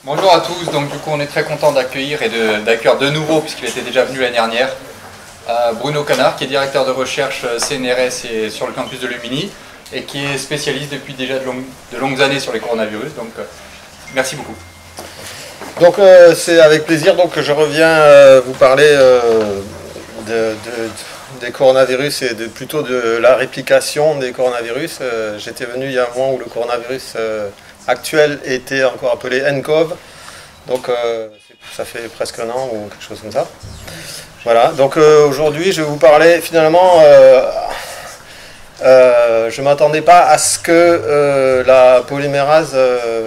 Bonjour à tous, donc du coup on est très content d'accueillir et d'accueillir de nouveau, puisqu'il était déjà venu l'année dernière, Bruno Canard, qui est directeur de recherche CNRS et sur le campus de Lumini, et qui est spécialiste depuis déjà de longues années sur les coronavirus, donc merci beaucoup. Donc c'est avec plaisir donc, que je reviens vous parler des coronavirus et plutôt de la réplication des coronavirus. J'étais venu il y a un mois où le coronavirus actuel était encore appelé nCoV, donc ça fait presque un an ou quelque chose comme ça. Voilà, donc aujourd'hui je vais vous parler finalement, je ne m'attendais pas à ce que la polymérase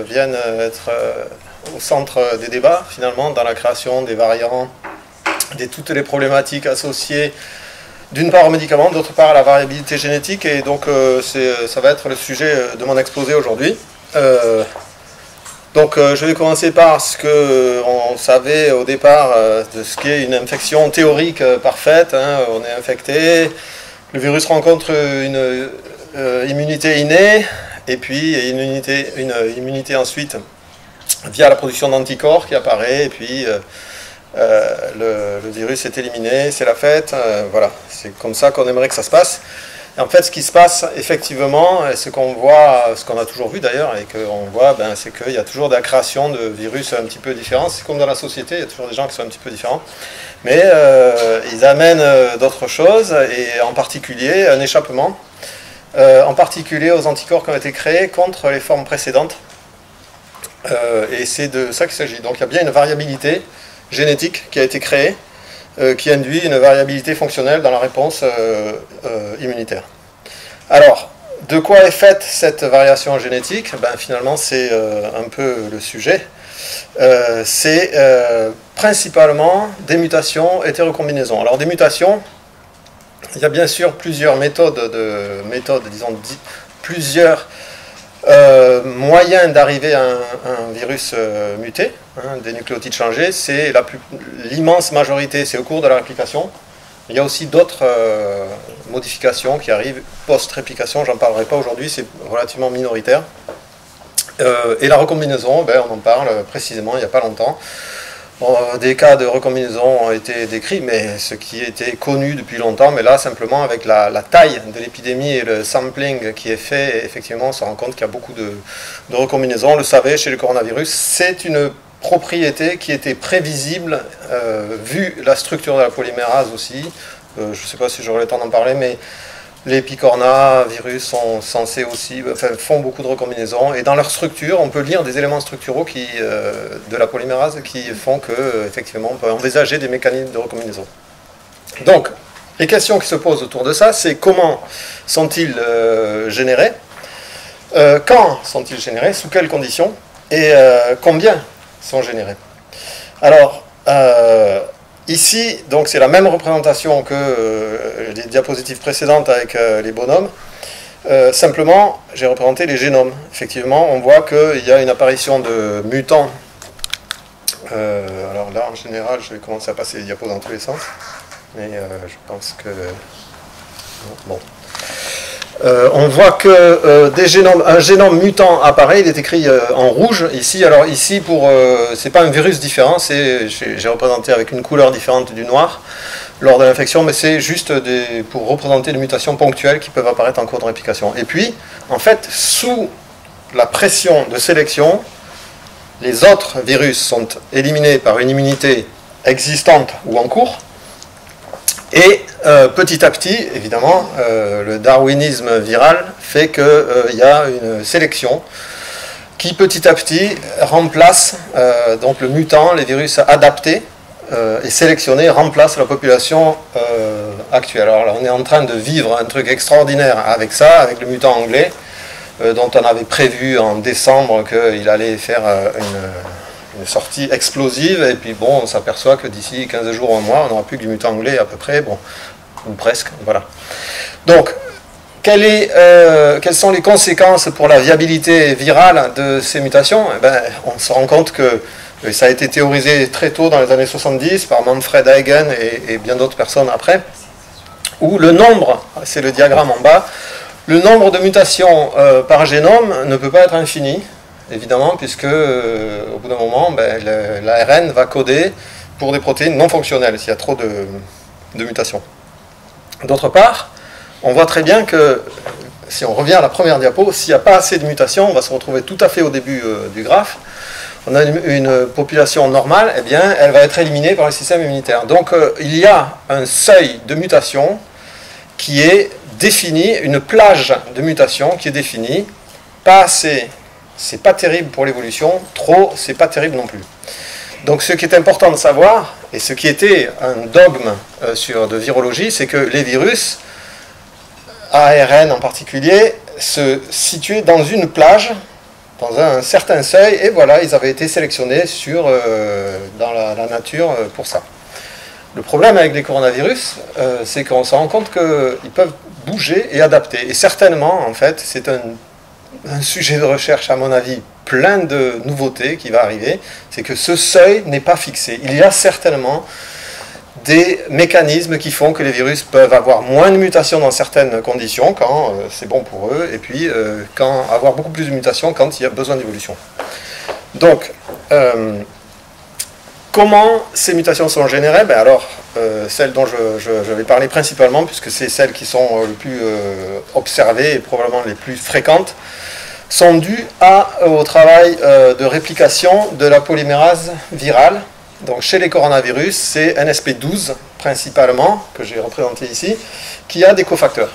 vienne être au centre des débats finalement dans la création des variants, de toutes les problématiques associées d'une part aux médicaments, d'autre part à la variabilité génétique, et donc ça va être le sujet de mon exposé aujourd'hui. Donc je vais commencer par ce qu'on savait au départ de ce qu'est une infection théorique parfaite, hein. On est infecté, le virus rencontre une immunité innée, et puis une immunité ensuite via la production d'anticorps qui apparaît, et puis le virus est éliminé, c'est la fête, voilà, c'est comme ça qu'on aimerait que ça se passe. Et en fait, ce qui se passe, effectivement, et ce qu'on voit, ce qu'on a toujours vu d'ailleurs, et qu'on voit, ben, c'est qu'il y a toujours de la création de virus un petit peu différents. C'est comme dans la société, il y a toujours des gens qui sont un petit peu différents. Mais ils amènent d'autres choses, et en particulier un échappement, en particulier aux anticorps qui ont été créés contre les formes précédentes. Et c'est de ça qu'il s'agit. Donc il y a bien une variabilité génétique qui a été créée, qui induit une variabilité fonctionnelle dans la réponse immunitaire. Alors, de quoi est faite cette variation génétique? Ben, finalement, c'est un peu le sujet. C'est principalement des mutations hétérocombinaisons. Alors, des mutations, il y a bien sûr plusieurs disons, plusieurs moyen d'arriver à un virus muté, hein, des nucléotides changés, c'est l'immense majorité, c'est au cours de la réplication. Il y a aussi d'autres modifications qui arrivent post-réplication, j'en parlerai pas aujourd'hui, c'est relativement minoritaire. Et la recombinaison, ben, on en parle précisément il n'y a pas longtemps. Des cas de recombinaison ont été décrits, mais ce qui était connu depuis longtemps, mais là simplement avec la taille de l'épidémie et le sampling qui est fait, effectivement on se rend compte qu'il y a beaucoup de recombinaisons. On le savait chez le coronavirus, c'est une propriété qui était prévisible vu la structure de la polymérase aussi. Je ne sais pas si j'aurai le temps d'en parler, mais les picornavirus sont censés aussi, font beaucoup de recombinaisons, et dans leur structure, on peut lire des éléments structuraux de la polymérase qui font qu'effectivement, on peut envisager des mécanismes de recombinaison. Donc, les questions qui se posent autour de ça, c'est comment sont-ils générés, quand sont-ils générés, sous quelles conditions, et combien sont générés. Alors, ici, donc c'est la même représentation que les diapositives précédentes avec les bonhommes. Simplement, j'ai représenté les génomes. Effectivement, on voit qu'il y a une apparition de mutants. Alors là, en général, je vais commencer à passer les diapos dans tous les sens. Mais je pense que... Bon. On voit que un génome mutant apparaît, il est écrit en rouge ici. Alors ici, c'est pas un virus différent, j'ai représenté avec une couleur différente du noir lors de l'infection, mais c'est juste pour représenter des mutations ponctuelles qui peuvent apparaître en cours de réplication. Et puis, en fait, sous la pression de sélection, les autres virus sont éliminés par une immunité existante ou en cours. Et petit à petit, évidemment, le darwinisme viral fait qu'il y a une sélection qui petit à petit remplace donc le mutant, les virus adaptés et sélectionnés remplacent la population actuelle. Alors là, on est en train de vivre un truc extraordinaire avec ça, avec le mutant anglais, dont on avait prévu en décembre qu'il allait faire une sortie explosive, et puis bon, on s'aperçoit que d'ici 15 jours ou un mois, on n'aura plus que du mutant anglais à peu près, bon, ou presque, voilà. Donc, quelles sont les conséquences pour la viabilité virale de ces mutations? Eh ben, on se rend compte que ça a été théorisé très tôt dans les années 70 par Manfred Eigen et bien d'autres personnes après, où le nombre, c'est le diagramme en bas, le nombre de mutations par génome ne peut pas être infini. évidemment, puisque au bout d'un moment, ben, l'ARN va coder pour des protéines non fonctionnelles, s'il y a trop de mutations. D'autre part, on voit très bien que, si on revient à la première diapo, s'il n'y a pas assez de mutations, on va se retrouver tout à fait au début du graphe. On a une population normale, eh bien, elle va être éliminée par le système immunitaire. Donc, il y a un seuil de mutation qui est défini, une plage de mutation qui est définie. Pas assez, c'est pas terrible pour l'évolution, trop, c'est pas terrible non plus. Donc, ce qui est important de savoir, et ce qui était un dogme de virologie, c'est que les virus, ARN en particulier, se situaient dans une plage, dans un certain seuil, et voilà, ils avaient été sélectionnés dans la nature pour ça. Le problème avec les coronavirus, c'est qu'on se rend compte qu'ils peuvent bouger et adapter. Et certainement, en fait, c'est un sujet de recherche, à mon avis, plein de nouveautés qui va arriver, c'est que ce seuil n'est pas fixé. Il y a certainement des mécanismes qui font que les virus peuvent avoir moins de mutations dans certaines conditions, quand c'est bon pour eux, et puis avoir beaucoup plus de mutations quand il y a besoin d'évolution. Donc, comment ces mutations sont générées? Ben alors, celles dont je vais parler principalement, puisque c'est celles qui sont le plus observées et probablement les plus fréquentes, sont dues au travail de réplication de la polymérase virale. Donc chez les coronavirus, c'est NSP12 principalement, que j'ai représenté ici, qui a des cofacteurs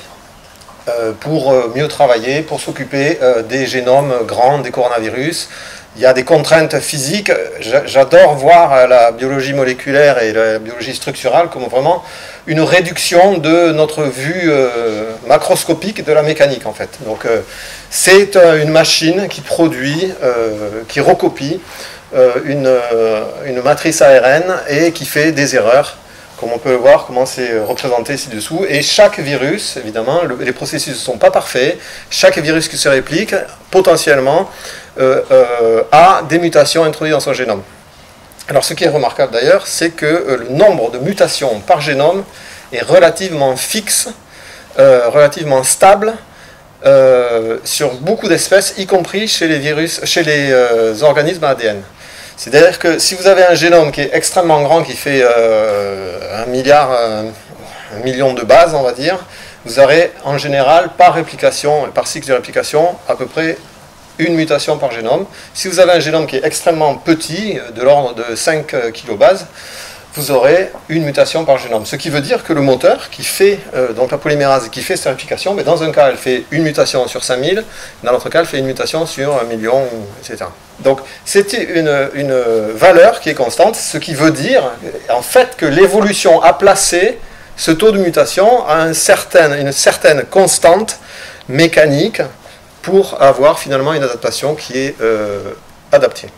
pour mieux travailler, pour s'occuper des génomes grands des coronavirus. Il y a des contraintes physiques. J'adore voir la biologie moléculaire et la biologie structurale comme vraiment une réduction de notre vue macroscopique de la mécanique, en fait. Donc c'est une machine qui produit, qui recopie une matrice ARN et qui fait des erreurs, comme on peut le voir, comment c'est représenté ci-dessous. Et chaque virus, évidemment, les processus ne sont pas parfaits, chaque virus qui se réplique, potentiellement, a des mutations introduites dans son génome. Alors ce qui est remarquable d'ailleurs, c'est que le nombre de mutations par génome est relativement fixe, relativement stable, sur beaucoup d'espèces, y compris chez les virus, chez les organismes à ADN. C'est-à-dire que si vous avez un génome qui est extrêmement grand, qui fait 1 million de bases, on va dire, vous aurez en général par réplication, par cycle de réplication, à peu près une mutation par génome. Si vous avez un génome qui est extrêmement petit, de l'ordre de 5 kilobases, vous aurez une mutation par génome. Ce qui veut dire que le moteur qui fait, donc la polymérase qui fait cette réplication, mais dans un cas elle fait une mutation sur 5000, dans l'autre cas elle fait une mutation sur 1 million, etc. Donc c'est une valeur qui est constante, ce qui veut dire en fait que l'évolution a placé ce taux de mutation à une certaine constante mécanique pour avoir finalement une adaptation qui est adaptée.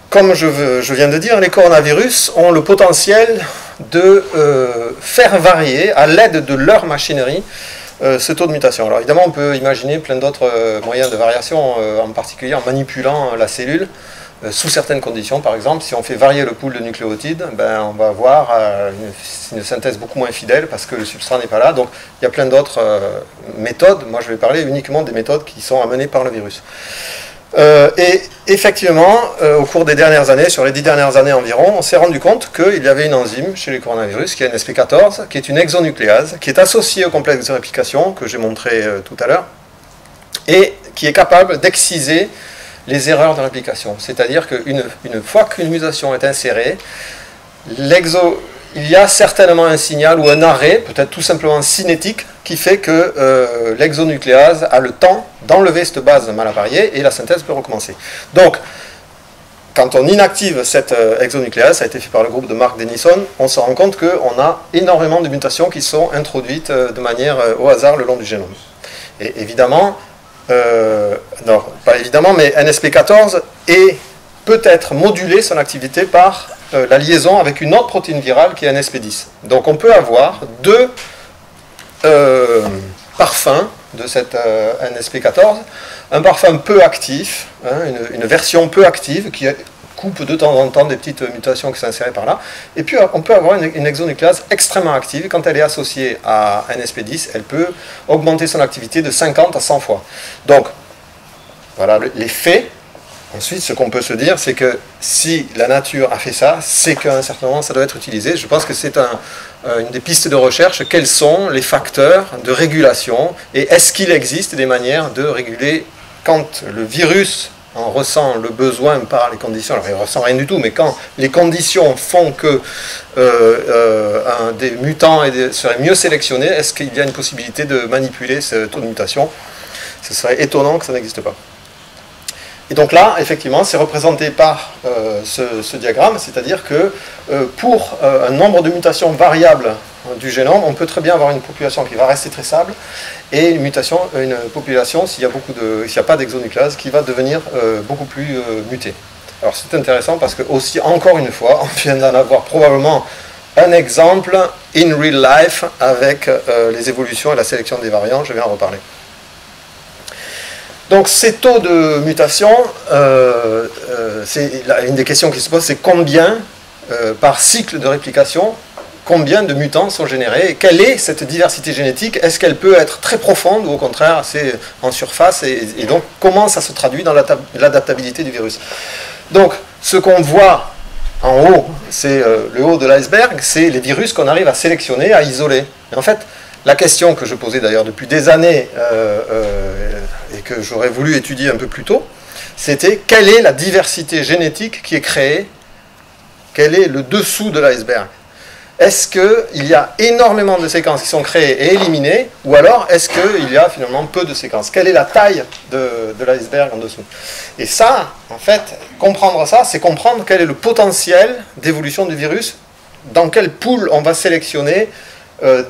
Comme je viens de dire, les coronavirus ont le potentiel de faire varier, à l'aide de leur machinerie, ce taux de mutation. Alors évidemment, on peut imaginer plein d'autres moyens de variation, en particulier en manipulant la cellule, sous certaines conditions. Par exemple, si on fait varier le pool de nucléotides, ben, on va avoir une synthèse beaucoup moins fidèle parce que le substrat n'est pas là. Donc il y a plein d'autres méthodes. Moi, je vais parler uniquement des méthodes qui sont amenées par le virus. Et effectivement, au cours des dernières années, sur les 10 dernières années environ, on s'est rendu compte qu'il y avait une enzyme chez les coronavirus, qui est NSP14, qui est une exonucléase, qui est associée au complexe de réplication, que j'ai montré tout à l'heure, et qui est capable d'exciser les erreurs de réplication. C'est-à-dire qu'une fois qu'une mutation est insérée, il y a certainement un signal ou un arrêt, peut-être tout simplement cinétique, qui fait que l'exonucléase a le temps d'enlever cette base mal avariée et la synthèse peut recommencer. Donc, quand on inactive cette exonucléase, ça a été fait par le groupe de Mark Denison, on se rend compte qu'on a énormément de mutations qui sont introduites de manière au hasard le long du génome. Et évidemment, non, pas évidemment, mais NSP14 peut être modulé son activité par la liaison avec une autre protéine virale qui est NSP10. Donc on peut avoir deux parfums de cette NSP14, un parfum peu actif, hein, une version peu active qui coupe de temps en temps des petites mutations qui s'insèrent par là, et puis on peut avoir une exonucléase extrêmement active. Quand elle est associée à NSP10, elle peut augmenter son activité de 50 à 100 fois. Donc Voilà les faits. Ensuite, ce qu'on peut se dire, c'est que si la nature a fait ça, c'est qu'à un certain moment, ça doit être utilisé. Je pense que c'est une des pistes de recherche. Quels sont les facteurs de régulation et est-ce qu'il existe des manières de réguler quand le virus en ressent le besoin par les conditions, alors il ne ressent rien du tout, mais quand les conditions font que des mutants seraient mieux sélectionnés, est-ce qu'il y a une possibilité de manipuler ce taux de mutation? Ce serait étonnant que ça n'existe pas. Et donc là, effectivement, c'est représenté par ce diagramme, c'est-à-dire que pour un nombre de mutations variables du génome, on peut très bien avoir une population qui va rester très stable et une population, s'il n'y a pas d'exonucléase, qui va devenir beaucoup plus mutée. Alors c'est intéressant parce que aussi, encore une fois, on vient d'en avoir probablement un exemple in real life avec les évolutions et la sélection des variants, je vais en reparler. Donc ces taux de mutation, une des questions qui se pose, c'est combien, par cycle de réplication, combien de mutants sont générés, et quelle est cette diversité génétique, est-ce qu'elle peut être très profonde ou au contraire assez en surface, et donc comment ça se traduit dans l'adaptabilité du virus. Donc ce qu'on voit en haut, c'est le haut de l'iceberg, c'est les virus qu'on arrive à sélectionner, à isoler. Et en fait, la question que je posais d'ailleurs depuis des années et que j'aurais voulu étudier un peu plus tôt, c'était quelle est la diversité génétique qui est créée, quel est le dessous de l'iceberg. Est-ce qu'il y a énormément de séquences qui sont créées et éliminées, ou alors est-ce qu'il y a finalement peu de séquences? Quelle est la taille de l'iceberg en dessous? Et ça, en fait, comprendre ça, c'est comprendre quel est le potentiel d'évolution du virus, dans quelle pool on va sélectionner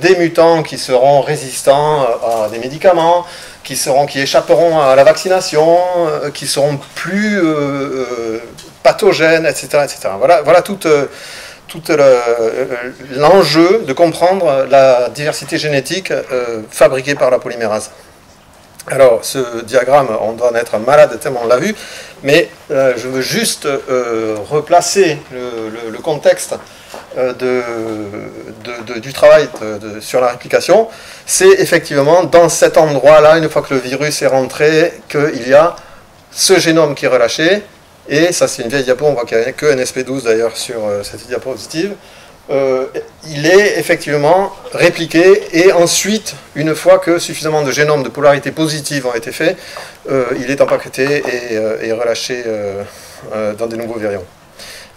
des mutants qui seront résistants à des médicaments, qui échapperont à la vaccination, qui seront plus pathogènes, etc. etc. Voilà tout l'enjeu de comprendre la diversité génétique fabriquée par la polymérase. Alors, ce diagramme, on doit en être malade tellement on l'a vu, mais je veux juste replacer le contexte du travail sur la réplication. C'est effectivement dans cet endroit-là, une fois que le virus est rentré, qu'il y a ce génome qui est relâché. Et ça, c'est une vieille diapo, on voit qu'il n'y a que NSP12 d'ailleurs sur cette diapositive. Il est effectivement répliqué, et ensuite, une fois que suffisamment de génomes de polarité positive ont été faits, il est empaqueté et relâché dans des nouveaux virions.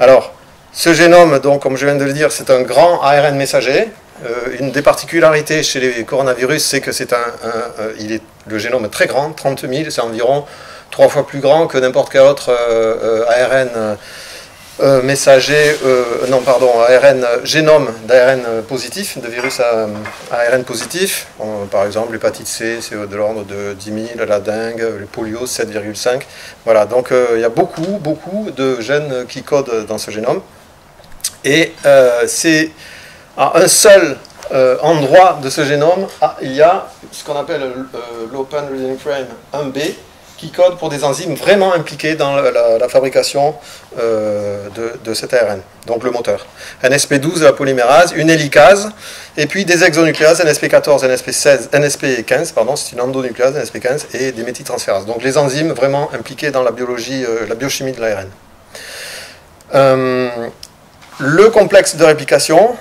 Alors, ce génome, donc, comme je viens de le dire, c'est un grand ARN messager. Une des particularités chez les coronavirus, c'est que le génome est très grand, 30 000, c'est environ 3 fois plus grand que n'importe quel autre ARN ARN génome d'ARN positif, de virus à ARN positif. Par exemple, l'hépatite C, c'est de l'ordre de 10 000, la dengue, le polio, 7,5. Voilà, donc il y a beaucoup de gènes qui codent dans ce génome. Et c'est à un seul endroit de ce génome, il y a ce qu'on appelle l'Open Reading Frame 1B, qui code pour des enzymes vraiment impliquées dans la fabrication de cet ARN, donc le moteur. NSP12, la polymérase, une hélicase, et puis des exonucléases, NSP14, NSP15, c'est une endonucléase, NSP15, et des méthyltransférases. Donc les enzymes vraiment impliquées dans la biologie, la biochimie de l'ARN. Le complexe de réplication,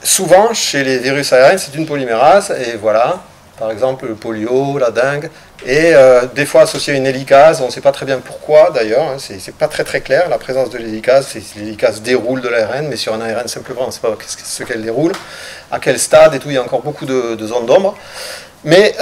souvent chez les virus ARN, c'est une polymérase, et voilà, par exemple le polio, la dengue, et des fois associé à une hélicase, on ne sait pas très bien pourquoi d'ailleurs, hein, c'est pas très clair la présence de l'hélicase, l'hélicase déroule de l'ARN, mais sur un ARN simplement on ne sait pas ce qu'elle déroule, à quel stade et tout, il y a encore beaucoup de zones d'ombre. Mais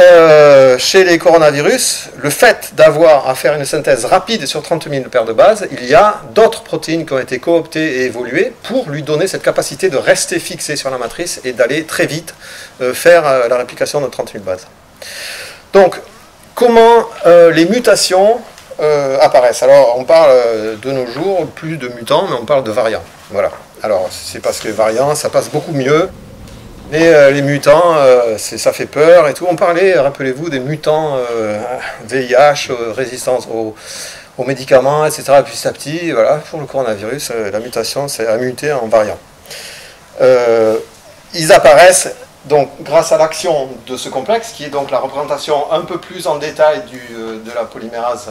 chez les coronavirus, le fait d'avoir à faire une synthèse rapide sur 30 000 paires de bases, il y a d'autres protéines qui ont été cooptées et évoluées pour lui donner cette capacité de rester fixé sur la matrice et d'aller très vite faire la réplication de 30 000 bases. Donc, comment les mutations apparaissent? Alors, on parle de nos jours plus de mutants, mais on parle de variants. Voilà. Alors, c'est parce que les variants, ça passe beaucoup mieux. Mais les mutants, ça fait peur et tout. On parlait, rappelez-vous, des mutants VIH, résistance aux médicaments, etc. Et petit à petit, voilà, pour le coronavirus, la mutation, c'est à muter en variant. Ils apparaissent donc grâce à l'action de ce complexe, qui est donc la représentation un peu plus en détail de la polymérase,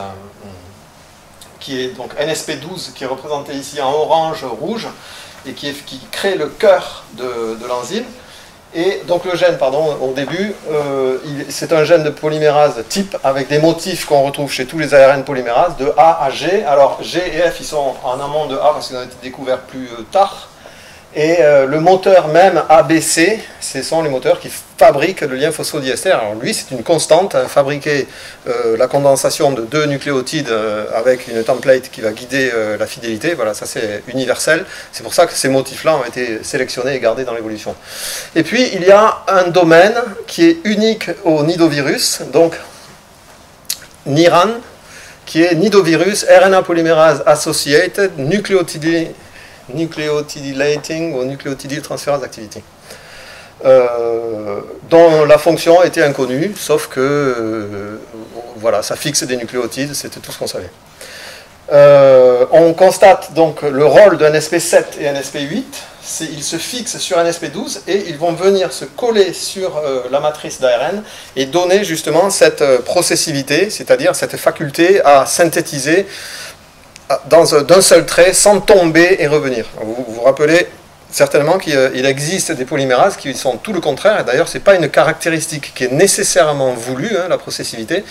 qui est donc NSP12, qui est représenté ici en orange, rouge, et qui crée le cœur de l'enzyme. Et donc le gène, pardon, au début, c'est un gène de polymérase type avec des motifs qu'on retrouve chez tous les ARN polymérases, de A à G. Alors G et F, ils sont en amont de A parce qu'ils ont été découverts plus tard. Et le moteur même ABC, ce sont les moteurs qui fabriquent le lien phosphodiester. Alors lui, c'est une constante, hein, fabriquer la condensation de 2 nucléotides avec une template qui va guider la fidélité. Voilà, ça c'est universel. C'est pour ça que ces motifs-là ont été sélectionnés et gardés dans l'évolution. Et puis, il y a un domaine qui est unique au nidovirus, donc NIRAN, qui est nidovirus RNA Polymerase Associated Nucleotidylating ou Nucleotidyl Transferase Activity, dont la fonction était inconnue, sauf que voilà, ça fixe des nucléotides, c'était tout ce qu'on savait. On constate donc le rôle de NSP7 et NSP8, ils se fixent sur NSP12 et ils vont venir se coller sur la matrice d'ARN et donner justement cette processivité, c'est-à-dire cette faculté à synthétiser d'un seul trait, sans tomber et revenir. Vous vous rappelez certainement qu'il existe des polymérases qui sont tout le contraire, et d'ailleurs ce n'est pas une caractéristique qui est nécessairement voulue, hein, la processivité.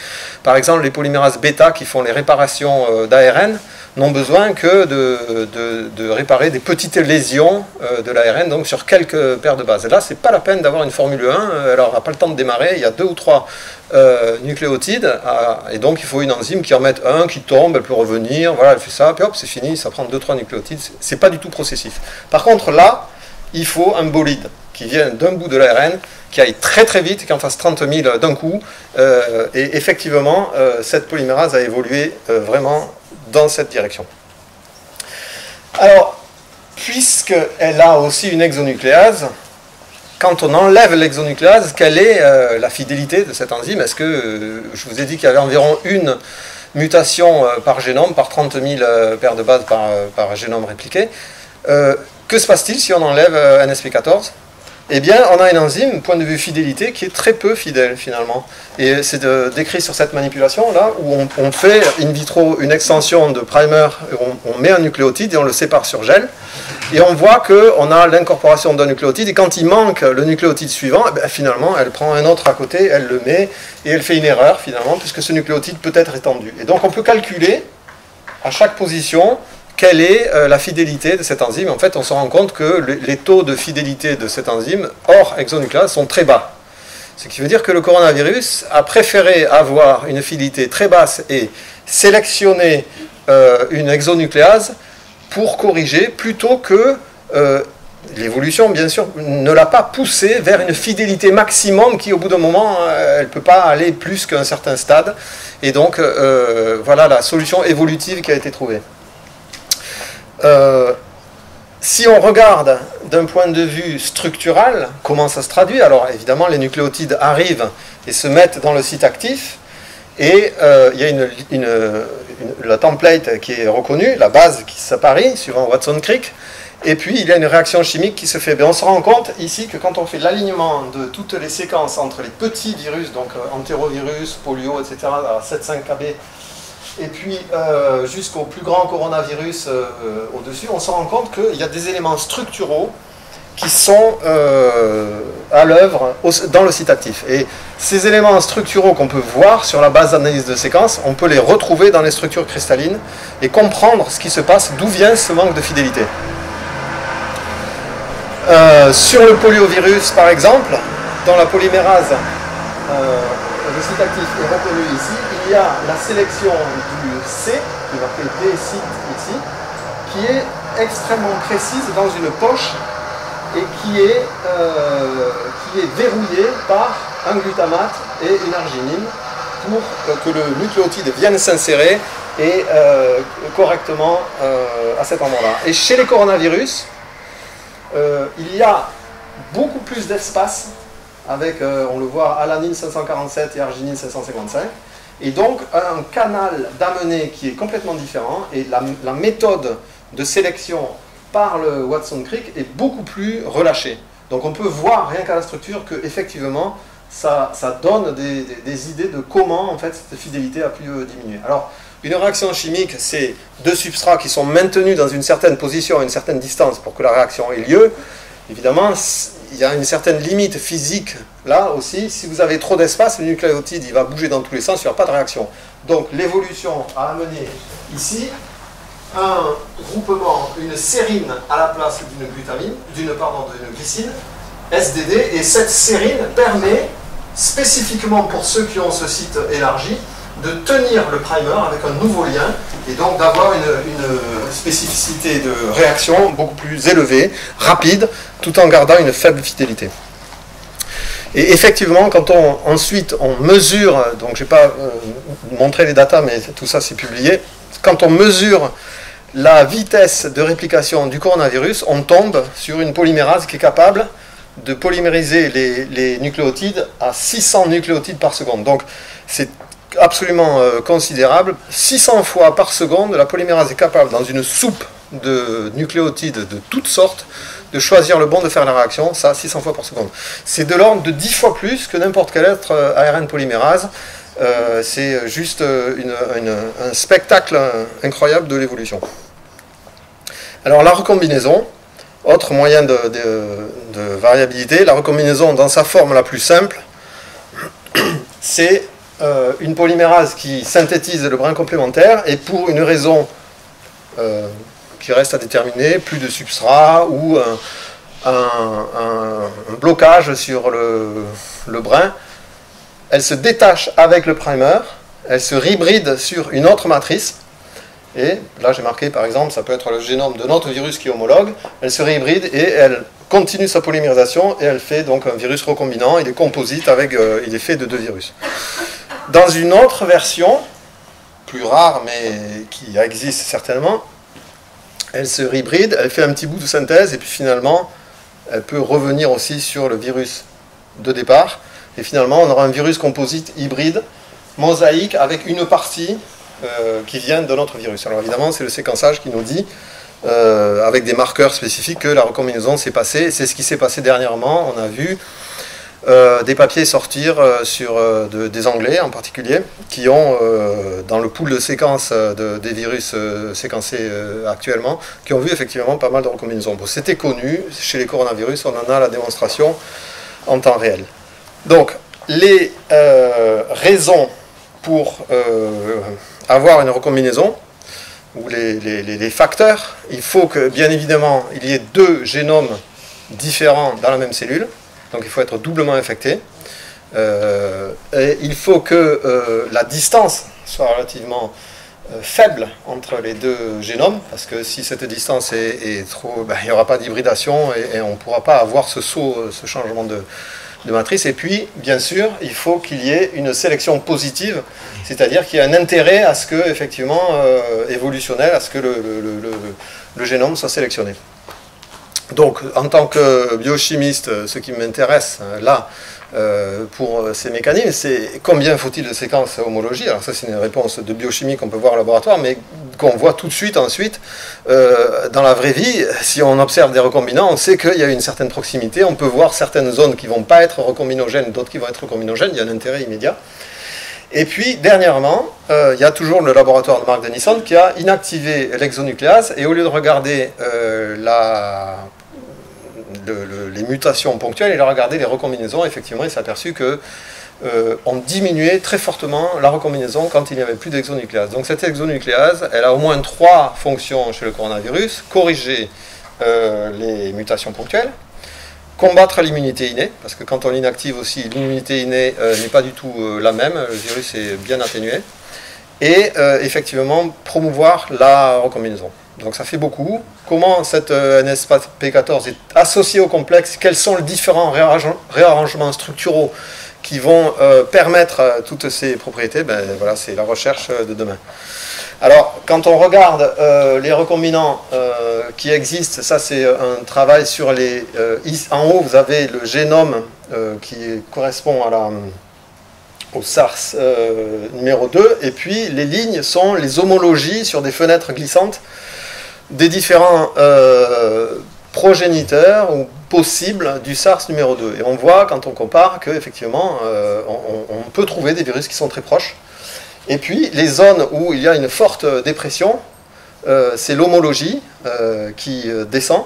Par exemple, les polymérases bêta qui font les réparations d'ARN n'ont besoin que de réparer des petites lésions de l'ARN, donc sur quelques paires de bases. Et là, ce n'est pas la peine d'avoir une formule 1, elle n'aura pas le temps de démarrer, il y a 2 ou 3 nucléotides, et donc il faut une enzyme qui en mette un, qui tombe, elle peut revenir, voilà, elle fait ça, puis hop, c'est fini, ça prend 2-3 nucléotides, c'est pas du tout processif. Par contre, là, il faut un bolide qui vienne d'un bout de l'ARN, qui aille très très vite, qui en fasse 30 000 d'un coup, et effectivement, cette polymérase a évolué vraiment dans cette direction. Alors, puisqu'elle a aussi une exonucléase, quand on enlève l'exonucléase, quelle est la fidélité de cette enzyme? Est-ce que, je vous ai dit qu'il y avait environ une mutation par génome, par 30 000 paires de bases par génome répliqué. Que se passe-t-il si on enlève NSP14? Eh bien, on a une enzyme, point de vue fidélité, qui est très peu fidèle finalement. Et c'est décrit sur cette manipulation-là, où on fait in vitro une extension de primer, on met un nucléotide et on le sépare sur gel. Et on voit qu'on a l'incorporation d'un nucléotide, et quand il manque le nucléotide suivant, eh bien, finalement, elle prend un autre à côté, elle le met, et elle fait une erreur finalement, puisque ce nucléotide peut être étendu. Et donc on peut calculer, à chaque position, quelle est la fidélité de cette enzyme. En fait, on se rend compte que les taux de fidélité de cette enzyme, hors exonucléase, sont très bas. Ce qui veut dire que le coronavirus a préféré avoir une fidélité très basse et sélectionner une exonucléase pour corriger, plutôt que l'évolution, bien sûr, ne l'a pas poussé vers une fidélité maximum qui, au bout d'un moment, elle ne peut pas aller plus qu'un certain stade. Et donc, voilà la solution évolutive qui a été trouvée. Si on regarde d'un point de vue structural, comment ça se traduit? Alors évidemment, les nucléotides arrivent et se mettent dans le site actif, et il y a la template qui est reconnue, la base qui s'apparie suivant Watson-Crick, et puis il y a une réaction chimique qui se fait. Mais on se rend compte ici que quand on fait l'alignement de toutes les séquences entre les petits virus, donc entérovirus, polio, etc., à 7,5 kb, et puis jusqu'au plus grand coronavirus au-dessus, on se rend compte qu'il y a des éléments structuraux qui sont à l'œuvre dans le site actif. Et ces éléments structuraux qu'on peut voir sur la base d'analyse de séquences, on peut les retrouver dans les structures cristallines et comprendre ce qui se passe, d'où vient ce manque de fidélité. Sur le poliovirus, par exemple, dans la polymérase, le site actif est reconnu ici. Il y a la sélection du C, qui est marqué D-site ici, qui est extrêmement précise dans une poche et qui est verrouillée par un glutamate et une arginine pour que le nucléotide vienne s'insérer et correctement à cet endroit-là. Et chez les coronavirus, il y a beaucoup plus d'espace avec, on le voit, alanine 547 et arginine 555, et donc un canal d'amener qui est complètement différent, et la méthode de sélection par le Watson-Crick est beaucoup plus relâchée. Donc on peut voir, rien qu'à la structure, que effectivement ça donne des idées de comment en fait cette fidélité a pu diminuer. Alors, une réaction chimique, c'est deux substrats qui sont maintenus dans une certaine position, à une certaine distance pour que la réaction ait lieu. Évidemment, il y a une certaine limite physique là aussi. Si vous avez trop d'espace, le nucléotide il va bouger dans tous les sens, il n'y aura pas de réaction. Donc l'évolution a amené ici un groupement, une sérine à la place d'une glutamine, d'une glycine, SDD, et cette sérine permet spécifiquement pour ceux qui ont ce site élargi de tenir le primer avec un nouveau lien et donc d'avoir une spécificité de réaction beaucoup plus élevée, rapide, tout en gardant une faible fidélité. Et effectivement, quand ensuite on mesure, donc je n'ai pas montré les datas, mais tout ça c'est publié, quand on mesure la vitesse de réplication du coronavirus, on tombe sur une polymérase qui est capable de polymériser les nucléotides à 600 nucléotides par seconde. Donc c'est absolument considérable. 600 fois par seconde, la polymérase est capable, dans une soupe de nucléotides de toutes sortes, de choisir le bon de faire la réaction, ça 600 fois par seconde. C'est de l'ordre de 10 fois plus que n'importe quel autre ARN polymérase. C'est juste un spectacle incroyable de l'évolution. Alors la recombinaison, autre moyen de variabilité, la recombinaison dans sa forme la plus simple, c'est une polymérase qui synthétise le brin complémentaire et pour une raison qui reste à déterminer, plus de substrat ou un blocage sur le brin, elle se détache avec le primer, elle se hybride sur une autre matrice, et là j'ai marqué par exemple, ça peut être le génome de notre virus qui est homologue, elle se réhybride et elle continue sa polymérisation et elle fait donc un virus recombinant, il est composite avec, il est fait de deux virus. Dans une autre version, plus rare mais qui existe certainement, elle se hybride, elle fait un petit bout de synthèse et puis finalement elle peut revenir aussi sur le virus de départ et finalement on aura un virus composite hybride, mosaïque avec une partie qui vient de notre virus. Alors évidemment c'est le séquençage qui nous dit avec des marqueurs spécifiques que la recombinaison s'est passée, c'est ce qui s'est passé dernièrement, on a vu des papiers sortir sur des Anglais en particulier, qui ont, dans le pool de séquences des virus séquencés actuellement, qui ont vu effectivement pas mal de recombinaisons. Bon, c'était connu, chez les coronavirus, on en a la démonstration en temps réel. Donc, les raisons pour avoir une recombinaison, ou les facteurs, il faut que, bien évidemment, il y ait deux génomes différents dans la même cellule. Donc il faut être doublement infecté. Et il faut que la distance soit relativement faible entre les deux génomes, parce que si cette distance est trop, il n'y aura pas d'hybridation et on ne pourra pas avoir ce saut, ce changement de matrice. Et puis, bien sûr, il faut qu'il y ait une sélection positive, c'est-à-dire qu'il y ait un intérêt à ce que, effectivement, évolutionnel, à ce que le génome soit sélectionné. Donc, en tant que biochimiste, ce qui m'intéresse là, pour ces mécanismes, c'est combien faut-il de séquences homologie. Alors ça, c'est une réponse de biochimie qu'on peut voir au laboratoire, mais qu'on voit tout de suite ensuite dans la vraie vie. Si on observe des recombinants, on sait qu'il y a une certaine proximité. On peut voir certaines zones qui ne vont pas être recombinogènes, d'autres qui vont être recombinogènes. Il y a un intérêt immédiat. Et puis, dernièrement, il y a toujours le laboratoire de Mark Dennison qui a inactivé l'exonucléase, et au lieu de regarder les mutations ponctuelles, il a regardé les recombinaisons. Effectivement, il s'est aperçu qu'on diminuait très fortement la recombinaison quand il n'y avait plus d'exonucléase. Donc cette exonucléase, elle a au moins 3 fonctions chez le coronavirus: corriger les mutations ponctuelles, combattre l'immunité innée, parce que quand on l'inactive aussi, l'immunité innée n'est pas du tout la même, le virus est bien atténué, et effectivement promouvoir la recombinaison. Donc ça fait beaucoup. Comment cette NSP14 est associée au complexe? Quels sont les différents réarrangements structuraux qui vont permettre toutes ces propriétés? Voilà, c'est la recherche de demain. Alors, quand on regarde les recombinants qui existent, ça c'est un travail sur les... en haut, vous avez le génome qui correspond au SARS numéro 2, et puis les lignes sont les homologies sur des fenêtres glissantes des différents progéniteur ou possible du SARS numéro 2. Et on voit, quand on compare, qu'effectivement, on peut trouver des virus qui sont très proches. Et puis, les zones où il y a une forte dépression, c'est l'homologie qui descend.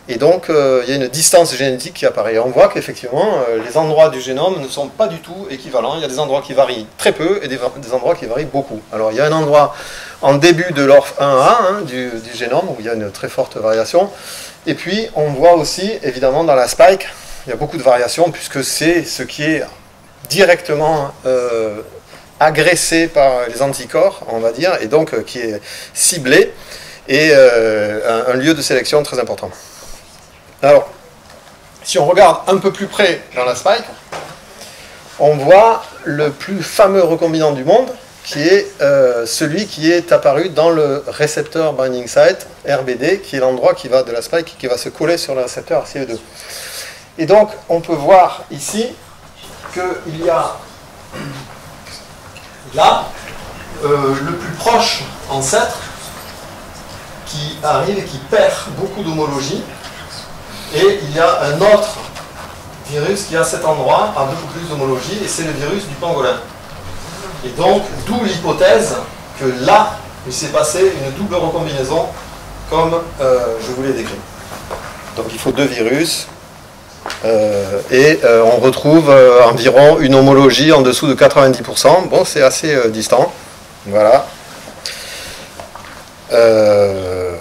Et donc, il y a une distance génétique qui apparaît. Et on voit qu'effectivement, les endroits du génome ne sont pas du tout équivalents. Il y a des endroits qui varient très peu et des endroits qui varient beaucoup. Alors, il y a un endroit en début de l'ORF 1A du génome où il y a une très forte variation. Et puis, on voit aussi, évidemment, dans la spike, il y a beaucoup de variations puisque c'est ce qui est directement agressé par les anticorps, on va dire, et donc qui est ciblé, et un lieu de sélection très important. Alors, si on regarde un peu plus près dans la spike, on voit le plus fameux recombinant du monde, qui est celui qui est apparu dans le récepteur binding site, RBD, qui est l'endroit qui va de la spike qui va se coller sur le récepteur RCE2. Et donc, on peut voir ici qu'il y a là le plus proche ancêtre qui arrive et qui perd beaucoup d'homologie. Et il y a un autre virus qui à cet endroit a beaucoup plus d'homologie, et c'est le virus du pangolin. Et donc, d'où l'hypothèse que là, il s'est passé une double recombinaison, comme je vous l'ai décrit. Donc il faut deux virus, et on retrouve environ une homologie en dessous de 90%. Bon, c'est assez distant. Voilà. Un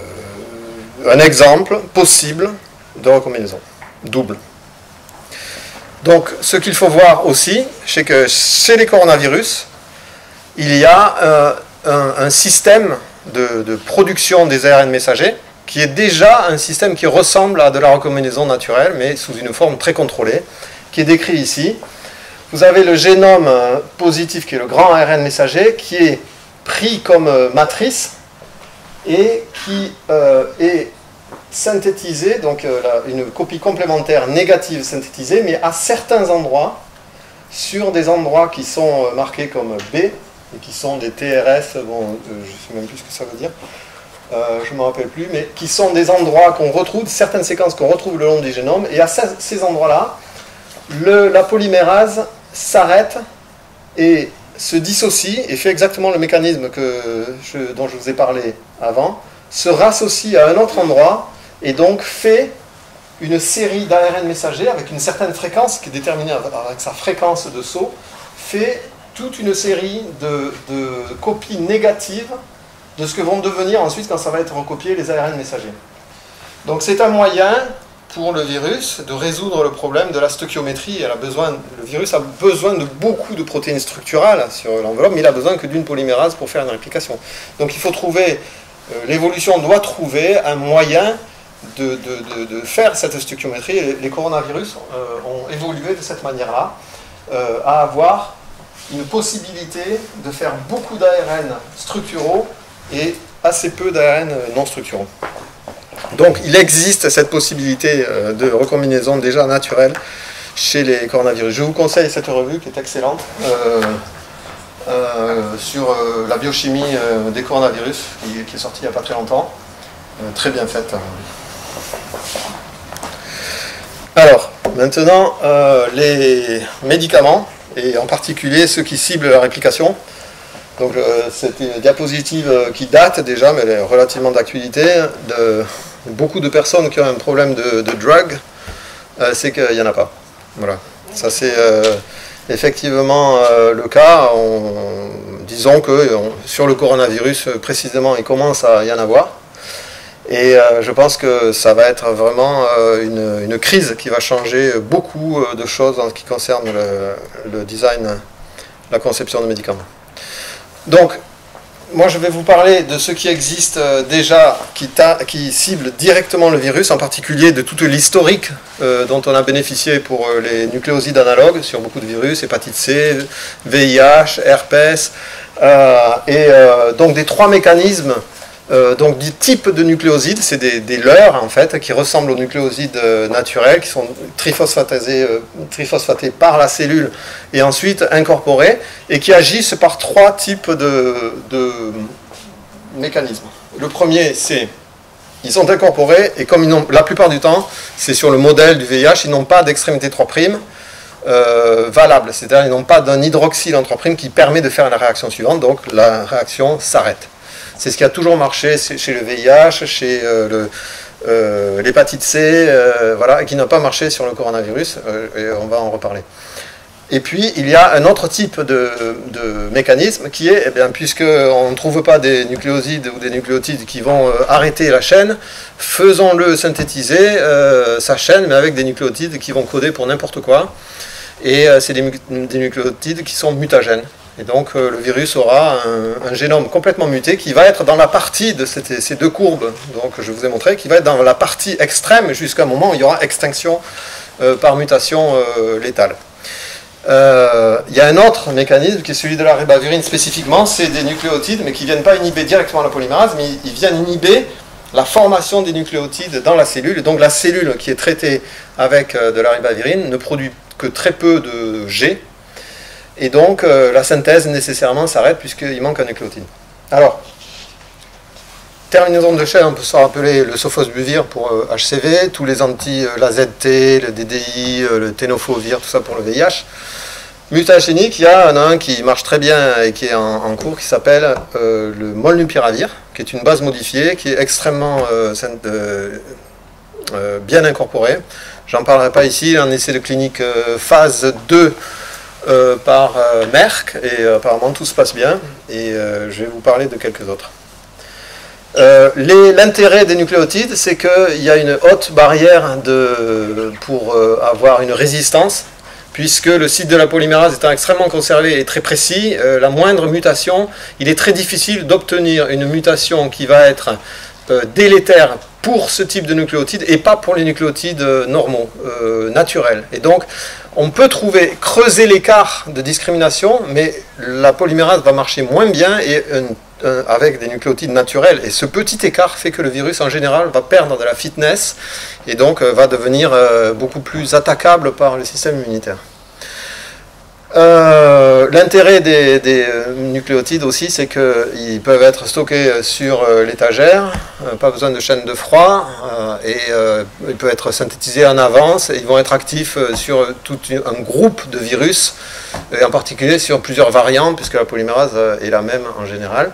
exemple possible de recombinaison double. Donc, ce qu'il faut voir aussi, c'est que chez les coronavirus, il y a un système de production des ARN messagers qui est déjà un système qui ressemble à de la recombinaison naturelle, mais sous une forme très contrôlée, qui est décrit ici. Vous avez le génome positif, qui est le grand ARN messager, qui est pris comme matrice et qui est synthétisé, donc une copie complémentaire négative synthétisée, mais à certains endroits, sur des endroits qui sont marqués comme B, et qui sont des TRS, bon, je ne sais même plus ce que ça veut dire, je ne me rappelle plus, mais qui sont des endroits qu'on retrouve, certaines séquences qu'on retrouve le long du génome, et à ces endroits-là, la polymérase s'arrête et se dissocie, et fait exactement le mécanisme dont je vous ai parlé avant, se rassocie à un autre endroit, et donc fait une série d'ARN messagers avec une certaine fréquence qui est déterminée avec sa fréquence de saut, fait toute une série de copies négatives de ce que vont devenir ensuite, quand ça va être recopié, les ARN messagers. Donc c'est un moyen pour le virus de résoudre le problème de la stoichiométrie. Le virus a besoin de beaucoup de protéines structurales sur l'enveloppe, mais il a besoin que d'une polymérase pour faire une réplication. Donc il faut trouver, l'évolution doit trouver un moyen de faire cette stoichiométrie. Les coronavirus ont évolué de cette manière-là, à avoir une possibilité de faire beaucoup d'ARN structuraux et assez peu d'ARN non structuraux. Donc il existe cette possibilité de recombinaison déjà naturelle chez les coronavirus. Je vous conseille cette revue qui est excellente sur la biochimie des coronavirus qui est sortie il n'y a pas très longtemps. Très bien faite. Alors, maintenant, les médicaments, et en particulier ceux qui ciblent la réplication. Donc c'est une diapositive qui date déjà, mais elle est relativement d'actualité, de beaucoup de personnes qui ont un problème de drug, c'est qu'il n'y en a pas. Voilà. Ça c'est effectivement le cas. Disons que sur le coronavirus, précisément, il commence à y en avoir. Et je pense que ça va être vraiment une crise qui va changer beaucoup de choses en ce qui concerne le design, la conception de médicaments. Donc, moi je vais vous parler de ce qui existe déjà, qui cible directement le virus, en particulier de toute l'historique dont on a bénéficié pour les nucléosides analogues sur beaucoup de virus, hépatite C, VIH, herpès, et donc des trois mécanismes. Donc des types de nucléosides, c'est des leurres en fait, qui ressemblent aux nucléosides naturels, qui sont triphosphatés par la cellule et ensuite incorporés, et qui agissent par trois types de mécanismes. Le premier, c'est ils sont incorporés, et comme la plupart du temps, c'est sur le modèle du VIH, ils n'ont pas d'extrémité 3' valable, c'est-à-dire ils n'ont pas d'un hydroxyle en 3' qui permet de faire la réaction suivante, donc la réaction s'arrête. C'est ce qui a toujours marché chez le VIH, chez l'hépatite C, voilà, et qui n'a pas marché sur le coronavirus, et on va en reparler. Et puis, il y a un autre type de mécanisme qui est, eh bien, puisqu'on ne trouve pas des nucléosides ou des nucléotides qui vont arrêter la chaîne, faisons-le synthétiser, sa chaîne, mais avec des nucléotides qui vont coder pour n'importe quoi. Et c'est des nucléotides qui sont mutagènes. Et donc, le virus aura un génome complètement muté qui va être dans la partie de ces deux courbes, donc je vous ai montré, qui va être dans la partie extrême jusqu'à un moment où il y aura extinction par mutation létale. Il y a un autre mécanisme qui est celui de la ribavirine spécifiquement, c'est des nucléotides, mais qui ne viennent pas inhiber directement la polymérase, mais ils viennent inhiber la formation des nucléotides dans la cellule, et donc la cellule qui est traitée avec de la ribavirine ne produit que très peu de G, et donc la synthèse nécessairement s'arrête puisqu'il manque un nucléotide. Alors, terminaison de chaîne, on peut se rappeler le sofosbuvir pour HCV, tous les anti-l'AZT, le DDI, le tenofovir, tout ça pour le VIH. Mutagénique, il y en a un qui marche très bien et qui est en cours, qui s'appelle le molnupiravir, qui est une base modifiée, qui est extrêmement bien incorporée. J'en parlerai pas ici, un essai de clinique phase 2 par Merck, et apparemment tout se passe bien, et je vais vous parler de quelques autres. L'intérêt des nucléotides, c'est qu'il y a une haute barrière pour avoir une résistance, puisque le site de la polymérase étant extrêmement conservé et très précis, la moindre mutation, il est très difficile d'obtenir une mutation qui va être délétère pour ce type de nucléotides et pas pour les nucléotides normaux, naturels. Et donc, on peut creuser l'écart de discrimination, mais la polymérase va marcher moins bien et avec des nucléotides naturels. Et ce petit écart fait que le virus, en général, va perdre de la fitness et donc va devenir beaucoup plus attaquable par le système immunitaire. L'intérêt des nucléotides aussi, c'est qu'ils peuvent être stockés sur l'étagère, pas besoin de chaîne de froid, et ils peuvent être synthétisés en avance, et ils vont être actifs sur tout un groupe de virus, et en particulier sur plusieurs variants, puisque la polymérase est la même en général.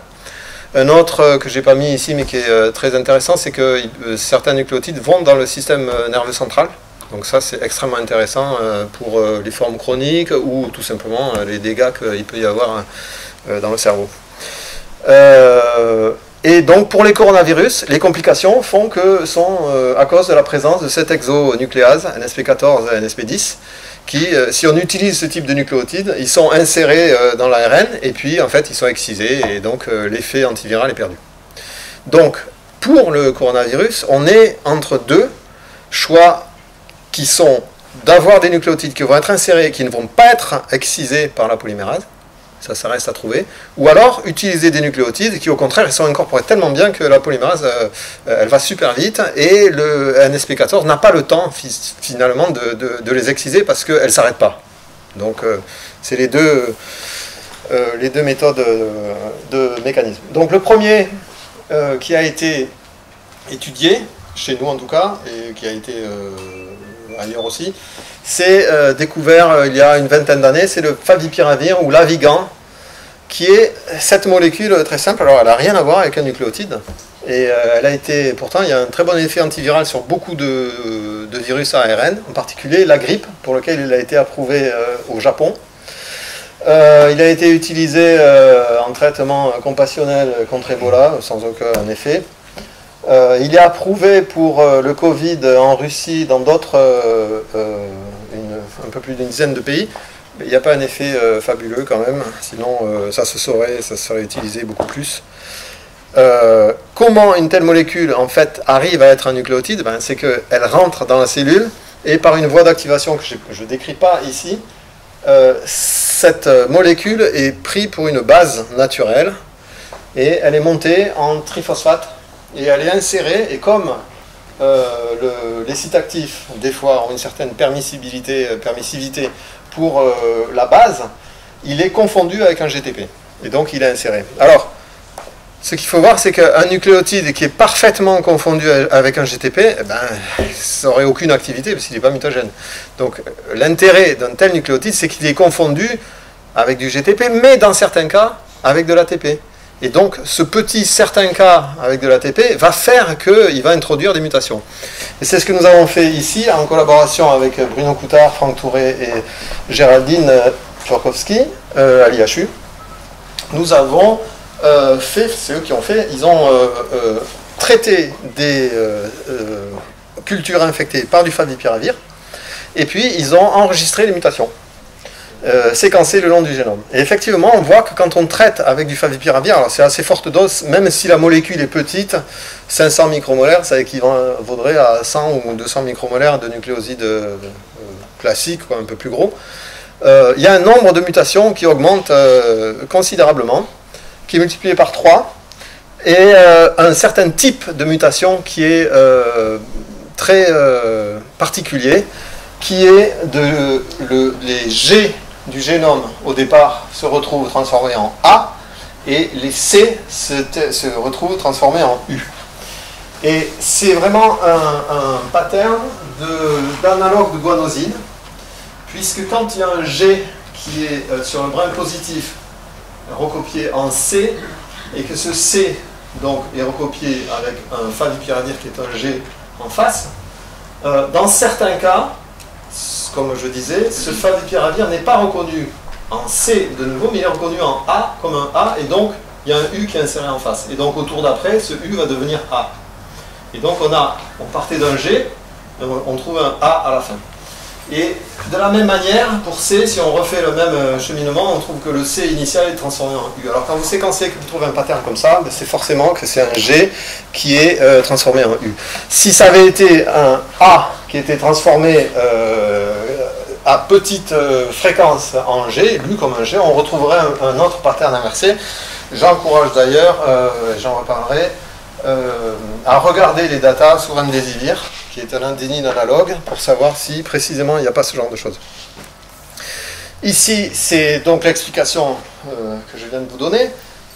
Un autre que je n'ai pas mis ici, mais qui est très intéressant, c'est que certains nucléotides vont dans le système nerveux central. Donc ça, c'est extrêmement intéressant pour les formes chroniques ou tout simplement les dégâts qu'il peut y avoir dans le cerveau. Et donc pour les coronavirus, les complications sont à cause de la présence de cette exonucléase, NSP14 et NSP10, qui, si on utilise ce type de nucléotides, ils sont insérés dans l'ARN et puis en fait ils sont excisés et donc l'effet antiviral est perdu. Donc pour le coronavirus, on est entre deux choix qui sont d'avoir des nucléotides qui vont être insérés et qui ne vont pas être excisés par la polymérase, ça reste à trouver, ou alors utiliser des nucléotides qui au contraire sont incorporés tellement bien que la polymérase elle va super vite et le NSP14 n'a pas le temps finalement de les exciser parce qu'elle ne s'arrête pas. Donc c'est les deux méthodes de mécanisme. Donc le premier qui a été étudié, chez nous en tout cas, et qui a été ailleurs aussi, c'est découvert il y a une vingtaine d'années, c'est le favipiravir ou l'Avigan, qui est cette molécule très simple. Alors elle n'a rien à voir avec un nucléotide, et elle a été, pourtant il y a un très bon effet antiviral sur beaucoup de virus ARN, en particulier la grippe, pour lequel il a été approuvé au Japon. Il a été utilisé en traitement compassionnel contre Ebola, sans aucun effet. Il est approuvé pour le Covid en Russie, dans d'autres, un peu plus d'une dizaine de pays. Mais il n'y a pas un effet fabuleux quand même, sinon ça serait utilisé beaucoup plus. Comment une telle molécule en fait arrive à être un nucléotide? C'est qu'elle rentre dans la cellule et par une voie d'activation que je ne décris pas ici, cette molécule est prise pour une base naturelle et elle est montée en triphosphate. Et elle est insérée, et comme les sites actifs, des fois, ont une certaine permissivité pour la base, il est confondu avec un GTP. Et donc, il est inséré. Alors, ce qu'il faut voir, c'est qu'un nucléotide qui est parfaitement confondu avec un GTP, eh ben, ça n'aurait aucune activité parce qu'il n'est pas mutagène. Donc l'intérêt d'un tel nucléotide, c'est qu'il est confondu avec du GTP, mais dans certains cas, avec de l'ATP. Et donc ce petit certain cas avec de l'ATP va faire qu'il va introduire des mutations. Et c'est ce que nous avons fait ici, en collaboration avec Bruno Coutard, Franck Touré et Géraldine Tchorkovski à l'IHU. Nous avons fait, c'est eux qui ont fait, ils ont traité des cultures infectées par du favipiravir, et puis ils ont enregistré les mutations, séquencées le long du génome. Et effectivement, on voit que quand on traite avec du favipiravir, alors c'est assez forte dose, même si la molécule est petite, 500 micromolaires, ça équivaudrait à 100 ou 200 micromolaires de nucléosides classiques, quoi, un peu plus gros. Il y a un nombre de mutations qui augmente considérablement, qui est multiplié par 3, et un certain type de mutation qui est très particulier, qui est les G du génome au départ se retrouvent transformés en A, et les C se retrouvent transformés en U. Et c'est vraiment un pattern d'analogue de guanosine, puisque quand il y a un G qui est sur le brin positif recopié en C, et que ce C donc, est recopié avec un favipiravir qui est un G en face, dans certains cas, comme je disais, ce favipiravir n'est pas reconnu en C de nouveau, mais il est reconnu en A comme un A, et donc il y a un U qui est inséré en face. Et donc au tour d'après, ce U va devenir A. Et donc on partait d'un G, on trouve un A à la fin. Et de la même manière, pour C, si on refait le même cheminement, on trouve que le C initial est transformé en U. Alors quand vous séquencez, que vous trouvez un pattern comme ça, c'est forcément que c'est un G qui est transformé en U. Si ça avait été un A qui était transformé à petite fréquence en G, lu comme un G, on retrouverait un autre pattern inversé. J'encourage d'ailleurs, j'en reparlerai, à regarder les datas sur remdesivir, qui est un indénine analogue, pour savoir si précisément il n'y a pas ce genre de choses. Ici, c'est donc l'explication que je viens de vous donner.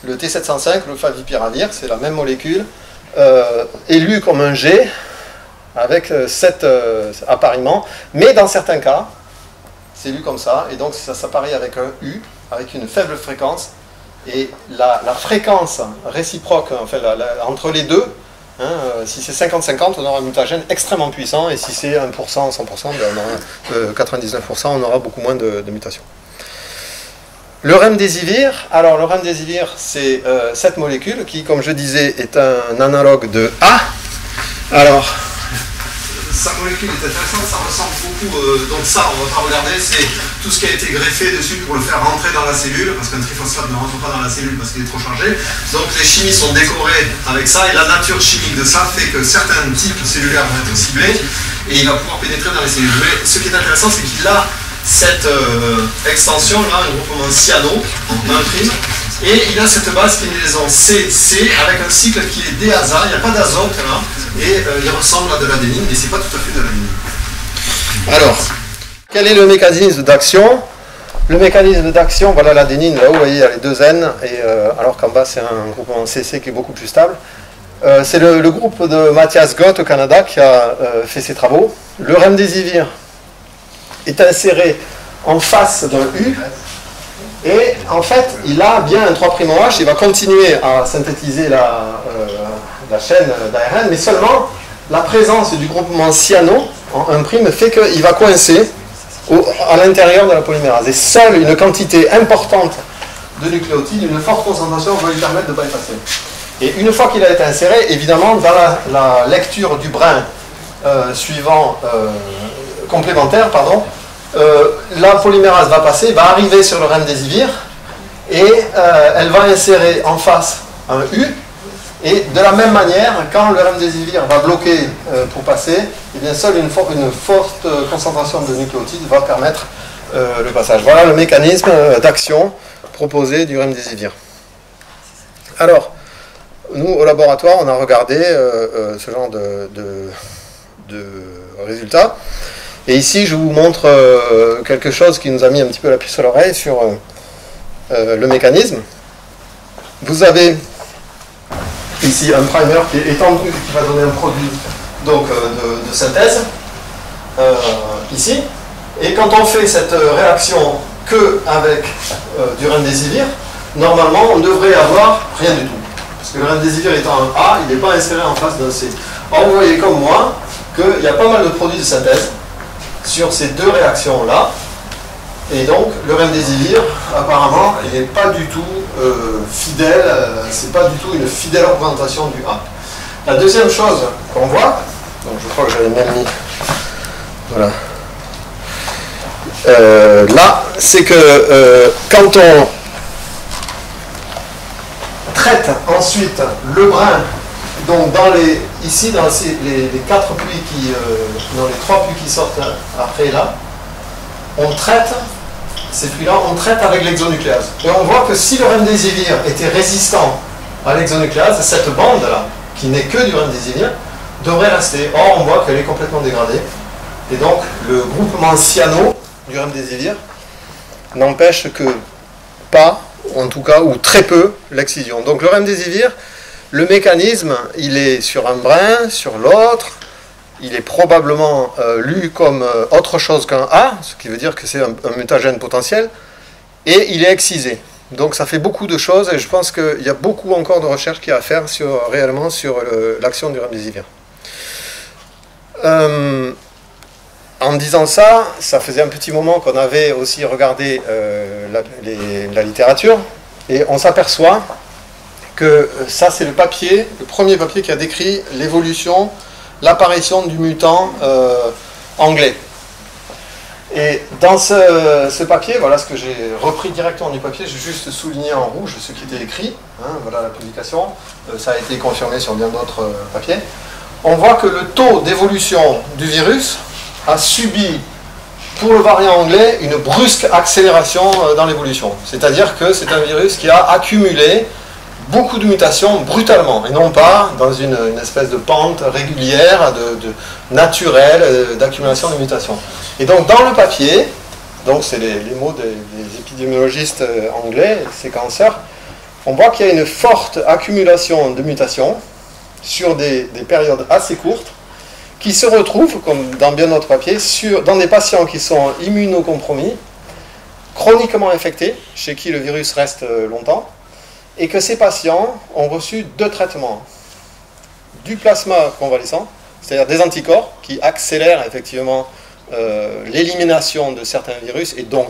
Le T705, le favipiravir, c'est la même molécule, est lu comme un G, avec 7 appariements, mais dans certains cas, c'est lu comme ça, et donc ça s'appareille avec un U, avec une faible fréquence, et la fréquence réciproque, enfin, entre les deux, hein, si c'est 50-50, on aura un mutagène extrêmement puissant, et si c'est 1%, 100%, ben on aura 99%, on aura beaucoup moins de mutations. Le remdesivir, alors le remdesivir, c'est cette molécule qui, comme je disais, est un analogue de A. Alors, sa molécule est intéressante, ça ressemble beaucoup, donc ça, on va pas regarder, c'est tout ce qui a été greffé dessus pour le faire rentrer dans la cellule, parce qu'un triphosphate ne rentre pas dans la cellule parce qu'il est trop chargé. Donc les chimies sont décorées avec ça, et la nature chimique de ça fait que certains types cellulaires vont être ciblés, et il va pouvoir pénétrer dans les cellules. Mais ce qui est intéressant, c'est qu'il a cette extension-là, un groupement cyano, en 1', et il a cette base qui est une liaison C-C avec un cycle qui est déaza, il n'y a pas d'azote là, et il ressemble à de l'adénine, mais c'est pas tout à fait de l'adénine. Alors, quel est le mécanisme d'action? Le mécanisme d'action, voilà l'adénine, là-haut, vous voyez, il y a les deux N, et, alors qu'en bas, c'est un groupement CC qui est beaucoup plus stable. C'est le groupe de Matthias Gott au Canada qui a fait ces travaux. Le remdesivir est inséré en face d'un U, et en fait, il a bien un 3'OH, il va continuer à synthétiser la chaîne d'ARN, mais seulement la présence du groupement cyano en 1' fait qu'il va coincer à l'intérieur de la polymérase. Et seule une quantité importante de nucléotides, une forte concentration va lui permettre de bypasser. Et une fois qu'il a été inséré, évidemment, dans la lecture du brin complémentaire, pardon, la polymérase va passer, va arriver sur le remdesivir, et elle va insérer en face un U, et de la même manière, quand le remdesivir va bloquer pour passer, eh bien seule une forte concentration de nucléotides va permettre le passage. Voilà le mécanisme d'action proposé du remdesivir. Alors, nous, au laboratoire, on a regardé ce genre de résultats. Et ici, je vous montre quelque chose qui nous a mis un petit peu la puce à l'oreille sur le mécanisme. Vous avez ici un primer qui est étendu et qui va donner un produit donc, de synthèse, ici. Et quand on fait cette réaction que avec du remdesivir, normalement on devrait avoir rien du tout. Parce que le remdesivir étant un A, il n'est pas inséré en face d'un C. Or vous voyez comme moi qu'il y a pas mal de produits de synthèse sur ces deux réactions-là. Et donc le remdesivir, apparemment, il n'est pas du tout fidèle, c'est pas du tout une fidèle représentation du A. La deuxième chose qu'on voit, donc je crois que j'avais même mis, voilà, là, c'est que quand on traite ensuite le brin, donc ici dans les 4 puits dans les 3 puits qui sortent après là, on traite ces puits-là, on traite avec l'exonucléase. Et on voit que si le remdesivir était résistant à l'exonucléase, cette bande-là, qui n'est que du remdesivir, devrait rester. Or, on voit qu'elle est complètement dégradée. Et donc, le groupement cyano du remdesivir n'empêche que pas, en tout cas, ou très peu, l'excision. Donc, le remdesivir, le mécanisme, il est sur un brin, sur l'autre. Il est probablement lu comme autre chose qu'un A, ce qui veut dire que c'est un mutagène potentiel, et il est excisé. Donc ça fait beaucoup de choses, et je pense qu'il y a beaucoup encore de recherches qu'il y a à faire réellement sur l'action du remdesivir. En disant ça, ça faisait un petit moment qu'on avait aussi regardé la littérature, et on s'aperçoit que ça c'est le premier papier qui a décrit l'évolution, l'apparition du mutant anglais. Et dans ce papier, voilà ce que j'ai repris directement du papier, j'ai juste souligné en rouge ce qui était écrit, hein, voilà la publication, ça a été confirmé sur bien d'autres papiers. On voit que le taux d'évolution du virus a subi, pour le variant anglais, une brusque accélération dans l'évolution. C'est-à-dire que c'est un virus qui a accumulé beaucoup de mutations brutalement, et non pas dans une espèce de pente régulière, naturelle, d'accumulation de mutations. Et donc dans le papier, donc c'est les mots des épidémiologistes anglais, séquenceurs, on voit qu'il y a une forte accumulation de mutations sur des périodes assez courtes, qui se retrouvent, comme dans bien d'autres papiers, dans des patients qui sont immunocompromis, chroniquement infectés, chez qui le virus reste longtemps, et que ces patients ont reçu 2 traitements. Du plasma convalescent, c'est-à-dire des anticorps qui accélèrent effectivement l'élimination de certains virus, et donc,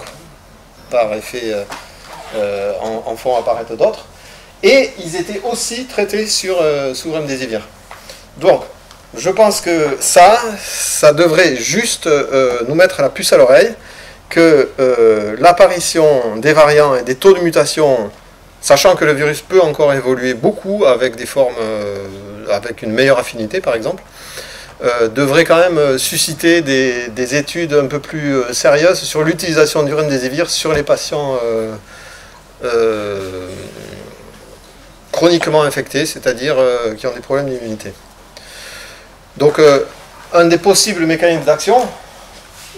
par effet, en font apparaître d'autres. Et ils étaient aussi traités sous remdesivir. Donc, je pense que ça devrait juste nous mettre la puce à l'oreille, que l'apparition des variants et des taux de mutation, sachant que le virus peut encore évoluer beaucoup avec des formes, avec une meilleure affinité par exemple, devrait quand même susciter des études un peu plus sérieuses sur l'utilisation du remdesivir sur les patients chroniquement infectés, c'est-à-dire qui ont des problèmes d'immunité. Donc un des possibles mécanismes d'action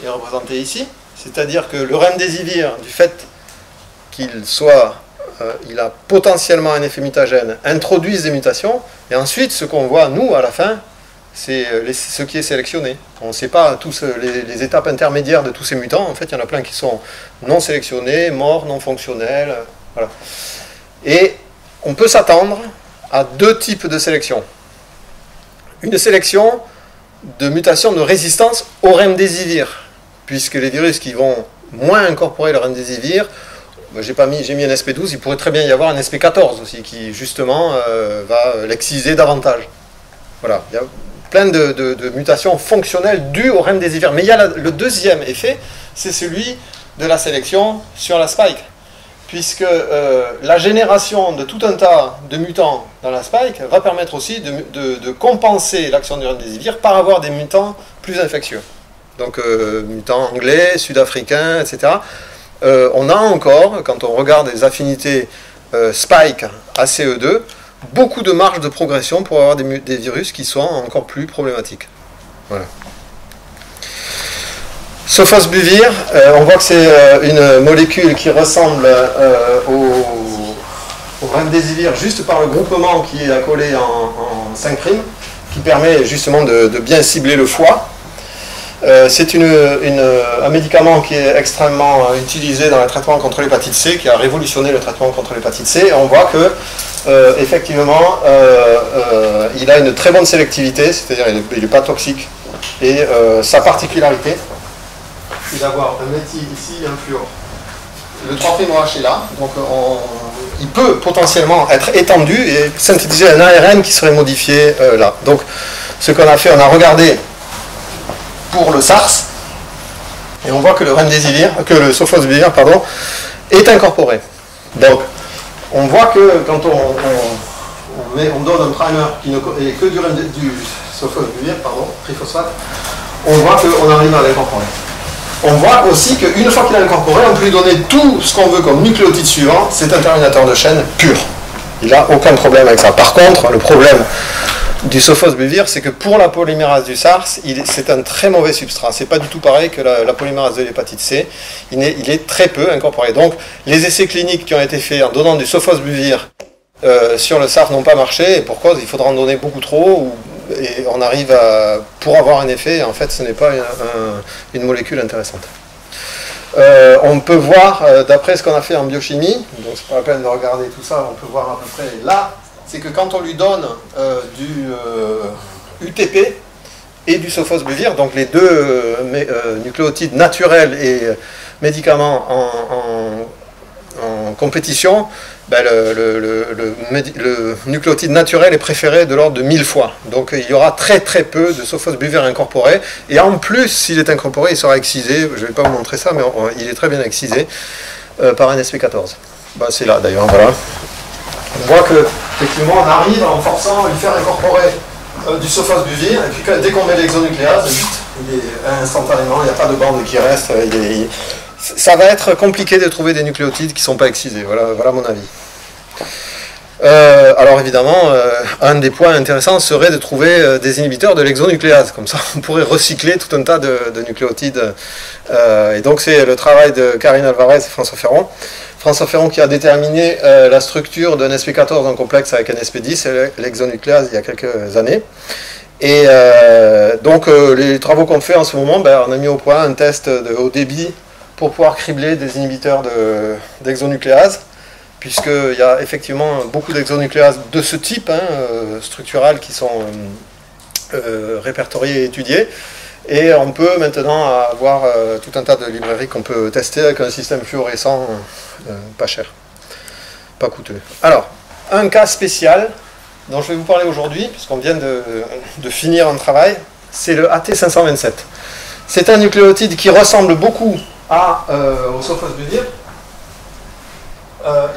est représenté ici, c'est-à-dire que le remdesivir, du fait qu'il il a potentiellement un effet mutagène, introduise des mutations, et ensuite ce qu'on voit nous à la fin, c'est ce qui est sélectionné. On ne sait pas tous les étapes intermédiaires de tous ces mutants, en fait il y en a plein qui sont non sélectionnés, morts, non fonctionnels, voilà. Et on peut s'attendre à 2 types de sélection. Une sélection de mutation de résistance au remdesivir, puisque les virus qui vont moins incorporer le remdesivir, j'ai mis un SP12, il pourrait très bien y avoir un SP14 aussi, qui justement va l'exciser davantage. Voilà, il y a plein de mutations fonctionnelles dues au remdesivir. Mais il y a le deuxième effet, c'est celui de la sélection sur la spike, puisque la génération de tout un tas de mutants dans la spike va permettre aussi de compenser l'action du remdesivir par avoir des mutants plus infectieux. Donc mutants anglais, sud-africains, etc. On a encore, quand on regarde les affinités spike à CE2, beaucoup de marge de progression pour avoir des virus qui sont encore plus problématiques. Voilà. Sofosbuvir, on voit que c'est une molécule qui ressemble au remdesivir juste par le groupement qui est accolé en 5', qui permet justement de bien cibler le foie. C'est un médicament qui est extrêmement utilisé dans le traitement contre l'hépatite C, qui a révolutionné le traitement contre l'hépatite C. Et on voit que, effectivement, il a une très bonne sélectivité, c'est-à-dire il n'est pas toxique. Et sa particularité, c'est d'avoir un méthyle ici et un fluor. Le 3'OH est là, donc il peut potentiellement être étendu et synthétiser un ARN qui serait modifié là. Donc, ce qu'on a fait, on a regardé pour le SARS, et on voit que le sofosbuvir, est incorporé. Donc, on voit que quand on donne un primer qui ne est que du sofosbuvir, triphosphate, on voit qu'on arrive à l'incorporer. On voit aussi qu'une fois qu'il est incorporé, on peut lui donner tout ce qu'on veut comme nucléotide suivant, c'est un terminateur de chaîne pur. Il n'a aucun problème avec ça. Par contre, le problème du sofosbuvir, c'est que pour la polymérase du SARS, c'est un très mauvais substrat. C'est pas du tout pareil que la polymérase de l'hépatite C. Il est très peu incorporé. Donc, les essais cliniques qui ont été faits en donnant du sofosbuvir sur le SARS n'ont pas marché. Et pour cause, il faudra en donner beaucoup trop. Et on arrive pour avoir un effet, en fait, ce n'est pas une molécule intéressante. On peut voir, d'après ce qu'on a fait en biochimie, donc c'est pas la peine de regarder tout ça, on peut voir à peu près là, c'est que quand on lui donne du UTP et du sofosbuvir, donc les deux nucléotides naturels et médicaments en compétition, ben le nucléotide naturel est préféré de l'ordre de 1000 fois. Donc il y aura très très peu de sofosbuvir incorporé. Et en plus, s'il est incorporé, il sera excisé. Je ne vais pas vous montrer ça, mais il est très bien excisé par un SP14. Ben, c'est là d'ailleurs, voilà. On voit que effectivement, on arrive en forçant à lui faire incorporer du sofosbuvir. Et puis dès qu'on met l'exonucléase, il est instantanément, il n'y a pas de bande qui reste. Ça va être compliqué de trouver des nucléotides qui ne sont pas excisés, voilà mon avis. Alors évidemment, un des points intéressants serait de trouver des inhibiteurs de l'exonucléase, comme ça on pourrait recycler tout un tas de nucléotides. Et donc c'est le travail de Karine Alvarez et François Ferron. François Ferron qui a déterminé la structure d'un SP14 en complexe avec un SP10, l'exonucléase, il y a quelques années. Et donc les travaux qu'on fait en ce moment, on a mis au point un test de haut débit pour pouvoir cribler des inhibiteurs d'exonucléase, puisqu'il y a effectivement beaucoup d'exonucléases de ce type, structural, qui sont répertoriés et étudiés. Et on peut maintenant avoir tout un tas de librairies qu'on peut tester avec un système fluorescent pas cher, pas coûteux. Alors, un cas spécial dont je vais vous parler aujourd'hui, puisqu'on vient de finir un travail, c'est le AT527. C'est un nucléotide qui ressemble beaucoup au sofosbuvir.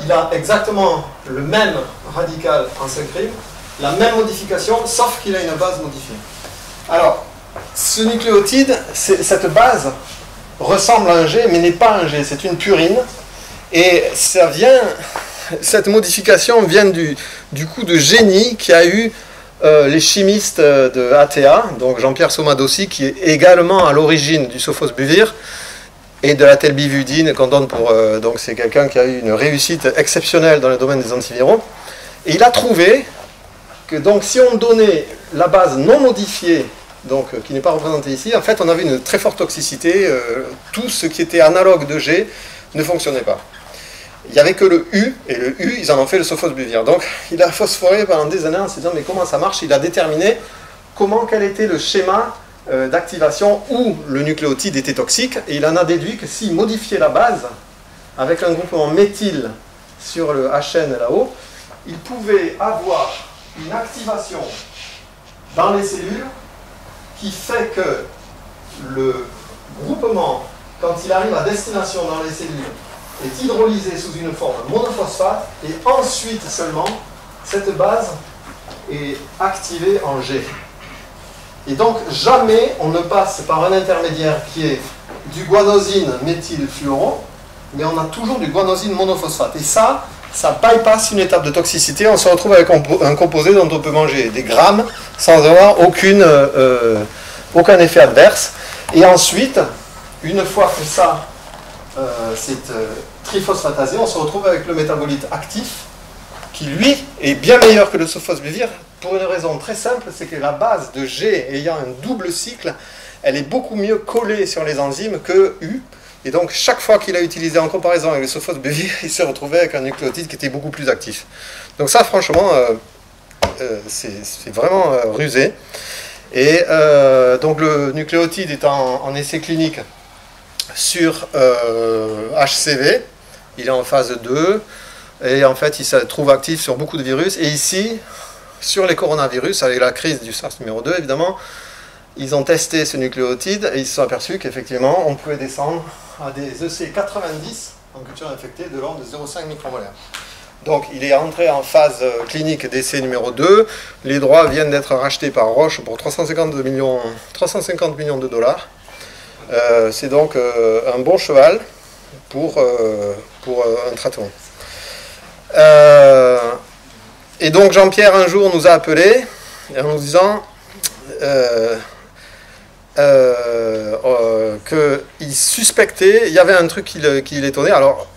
Il a exactement le même radical en 5', la même modification, sauf qu'il a une base modifiée. Alors, ce nucléotide, cette base ressemble à un G, mais n'est pas un G, c'est une purine. Et cette modification vient du coup de génie qui a eu les chimistes de ATA, donc Jean-Pierre Somadossi, qui est également à l'origine du sofosbuvir, et de la telbivudine qu'on donne pour... donc c'est quelqu'un qui a eu une réussite exceptionnelle dans le domaine des antiviraux. Et il a trouvé que donc si on donnait la base non modifiée, donc qui n'est pas représentée ici, en fait on avait une très forte toxicité, tout ce qui était analogue de G ne fonctionnait pas. Il n'y avait que le U, et le U, ils en ont fait le sofosbuvir. Donc il a phosphoré pendant des années en se disant mais comment ça marche? Il a déterminé quel était le schéma d'activation où le nucléotide était toxique, et il en a déduit que s'il modifiait la base avec un groupement méthyle sur le HN là-haut, il pouvait avoir une activation dans les cellules qui fait que le groupement, quand il arrive à destination dans les cellules, est hydrolysé sous une forme monophosphate, et ensuite seulement cette base est activée en G. Et donc, jamais on ne passe par un intermédiaire qui est du guanosine méthylfluoro, mais on a toujours du guanosine monophosphate. Et ça bypasse une étape de toxicité. On se retrouve avec un composé dont on peut manger des grammes sans avoir aucun effet adverse. Et ensuite, une fois que ça c'est triphosphatasé, on se retrouve avec le métabolite actif qui lui est bien meilleur que le sofosbuvir pour une raison très simple, c'est que la base de G ayant un double cycle, elle est beaucoup mieux collée sur les enzymes que U. Et donc, chaque fois qu'il a utilisé en comparaison avec le sofosbuvir, il se retrouvait avec un nucléotide qui était beaucoup plus actif. Donc ça, franchement, c'est vraiment rusé. Et donc, le nucléotide est en essai clinique sur HCV. Il est en phase 2. Et en fait, il se trouve actif sur beaucoup de virus. Et ici, sur les coronavirus, avec la crise du SARS numéro 2, évidemment, ils ont testé ce nucléotide et ils se sont aperçus qu'effectivement, on pouvait descendre à des EC90 en culture infectée de l'ordre de 0,5 micromolaire. Donc, il est entré en phase clinique d'essai numéro 2. Les droits viennent d'être rachetés par Roche pour 350 millions de dollars. C'est donc un bon cheval pour un traitement. Et donc Jean-Pierre un jour nous a appelés en nous disant qu'il suspectait, il y avait un truc qui l'étonnait. Alors,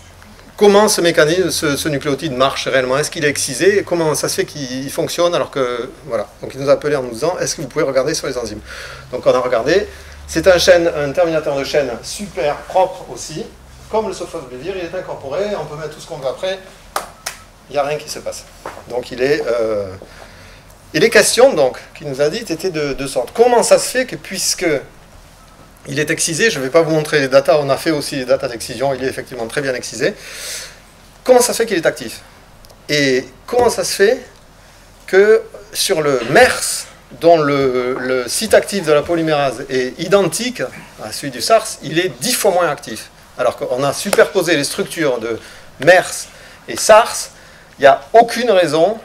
comment ce mécanisme, ce nucléotide marche réellement? Est-ce qu'il est excisé? Comment ça se fait qu'il fonctionne alors que... Voilà. Donc il nous a appelé en nous disant, est-ce que vous pouvez regarder sur les enzymes? Donc on a regardé. C'est un terminateur de chaîne super propre aussi. Comme le sofosbuvir, il est incorporé, on peut mettre tout ce qu'on veut après. Il n'y a rien qui se passe. Donc il est... Et les questions, donc, qu'il nous a dites étaient de deux sortes. Comment ça se fait que, puisque il est excisé, je ne vais pas vous montrer les datas, on a fait aussi les datas d'excision, il est effectivement très bien excisé. Comment ça se fait qu'il est actif? Et comment ça se fait que sur le MERS, dont le site actif de la polymérase est identique à celui du SARS, il est 10 fois moins actif. Alors qu'on a superposé les structures de MERS et SARS, il n'y a aucune raison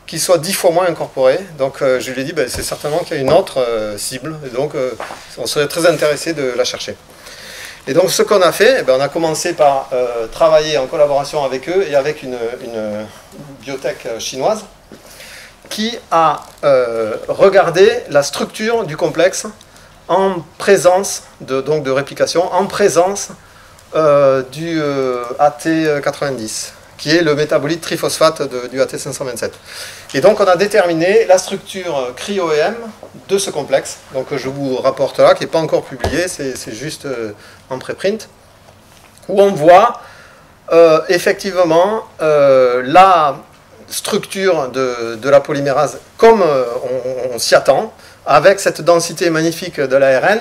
qu'il soit 10 fois moins incorporé. Donc je lui ai dit, ben, c'est certainement qu'il y a une autre cible, et donc on serait très intéressé de la chercher. Et donc ce qu'on a fait, ben, on a commencé par travailler en collaboration avec eux et avec une biotech chinoise qui a regardé la structure du complexe en présence de réplication, en présence du AT90, qui est le métabolite triphosphate du AT527. Et donc on a déterminé la structure cryo-EM de ce complexe, donc je vous rapporte là, qui n'est pas encore publié, c'est juste en préprint, où on voit effectivement la structure de la polymérase comme on s'y attend, avec cette densité magnifique de l'ARN,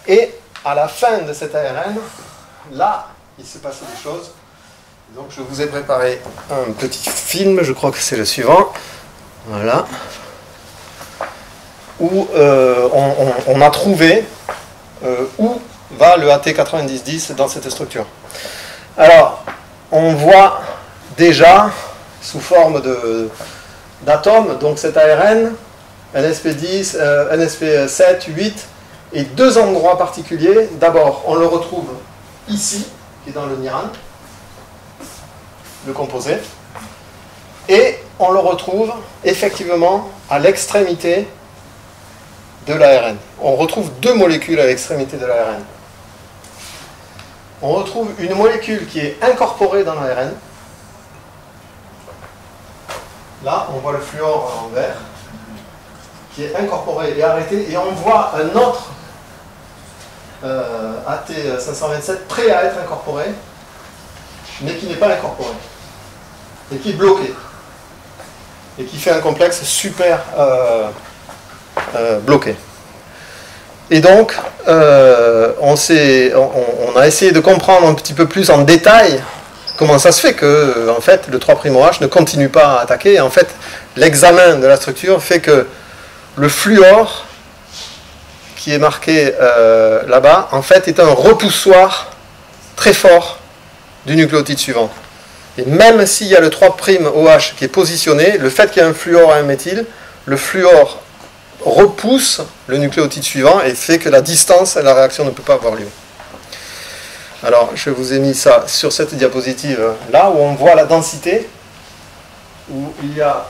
et à la fin de cet ARN, là, il s'est passé des choses. Donc je vous ai préparé un petit film, je crois que c'est le suivant, voilà, où on a trouvé où va le AT9010 dans cette structure. Alors, on voit déjà, sous forme d'atomes, donc cet ARN, NSP10, NSP7, 8, et deux endroits particuliers. D'abord, on le retrouve ici, qui est dans le NIRAN, le composé, et on le retrouve effectivement à l'extrémité de l'ARN. On retrouve deux molécules à l'extrémité de l'ARN. On retrouve une molécule qui est incorporée dans l'ARN. Là, on voit le fluor en vert, qui est incorporé et arrêté, et on voit un autre AT527 prêt à être incorporé, mais qui n'est pas incorporé, et qui est bloqué, et qui fait un complexe super bloqué. Et donc, on a essayé de comprendre un petit peu plus en détail comment ça se fait que, en fait, le 3'OH ne continue pas à attaquer. Et en fait, l'examen de la structure fait que le fluor, qui est marqué là-bas, en fait, est un repoussoir très fort du nucléotide suivant. Et même s'il y a le 3'OH qui est positionné, le fait qu'il y ait un fluor à un méthyle, le fluor repousse le nucléotide suivant et fait que la distance à la réaction ne peut pas avoir lieu. Alors, je vous ai mis ça sur cette diapositive là où on voit la densité, où il y a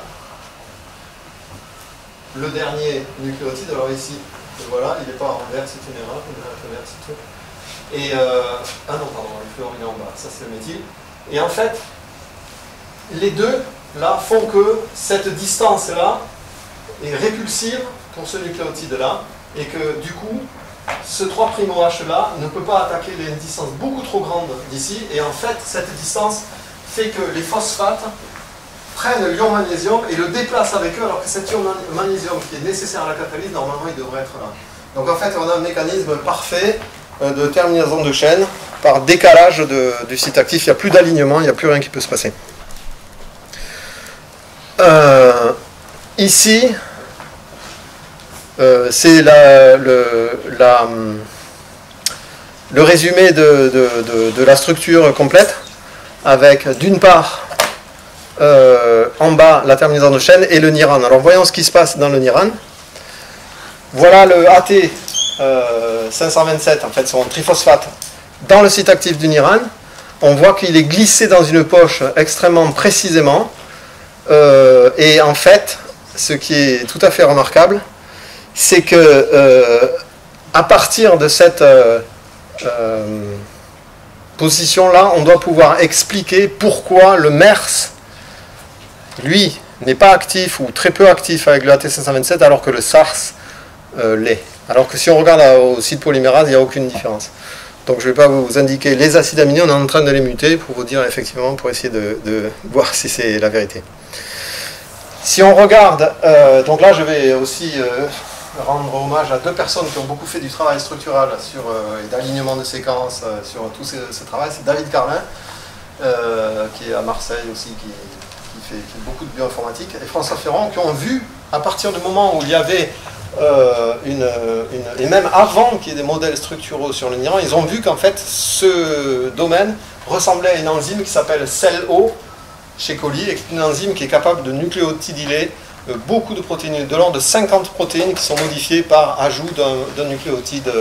le dernier nucléotide. Alors ici, voilà, il n'est pas en vert, c'est une erreur, il est en vert, c'est tout. Et ah non, pardon, le fluor il est en bas, ça c'est le méthyle. Et en fait, les deux là font que cette distance-là est répulsive pour ce nucléotide-là, et que du coup, ce 3'OH-là ne peut pas attaquer une distance beaucoup trop grande d'ici, et en fait, cette distance fait que les phosphates prennent l'ion magnésium et le déplacent avec eux, alors que cet ion magnésium qui est nécessaire à la catalyse, normalement, il devrait être là. Donc en fait, on a un mécanisme parfait de terminaison de chaîne par décalage du site actif. Il n'y a plus d'alignement, il n'y a plus rien qui peut se passer. Ici, c'est le résumé de la structure complète, avec d'une part en bas la terminaison de chaîne et le NIRAN. Alors voyons ce qui se passe dans le NIRAN. Voilà le AT 527, en fait son triphosphate, dans le site actif du NIRAN. On voit qu'il est glissé dans une poche extrêmement précisément, et en fait ce qui est tout à fait remarquable, c'est que à partir de cette position-là, on doit pouvoir expliquer pourquoi le MERS, lui, n'est pas actif ou très peu actif avec le AT527, alors que le SARS l'est. Alors que si on regarde au site polymérase, il n'y a aucune différence. Donc je ne vais pas vous indiquer les acides aminés, on est en train de les muter pour vous dire effectivement, pour essayer de voir si c'est la vérité. Si on regarde, donc là je vais aussi rendre hommage à deux personnes qui ont beaucoup fait du travail structural et d'alignement de séquences sur tout ce travail. C'est David Carlin, qui est à Marseille aussi, qui fait beaucoup de bioinformatique, et François Ferrand, qui ont vu, à partir du moment où il y avait et même avant qu'il y ait des modèles structuraux sur le NIRAN, ils ont vu qu'en fait ce domaine ressemblait à une enzyme qui s'appelle CELO chez coli, et une enzyme qui est capable de nucléotidyler beaucoup de protéines, de l'ordre de 50 protéines qui sont modifiées par ajout d'un nucléotide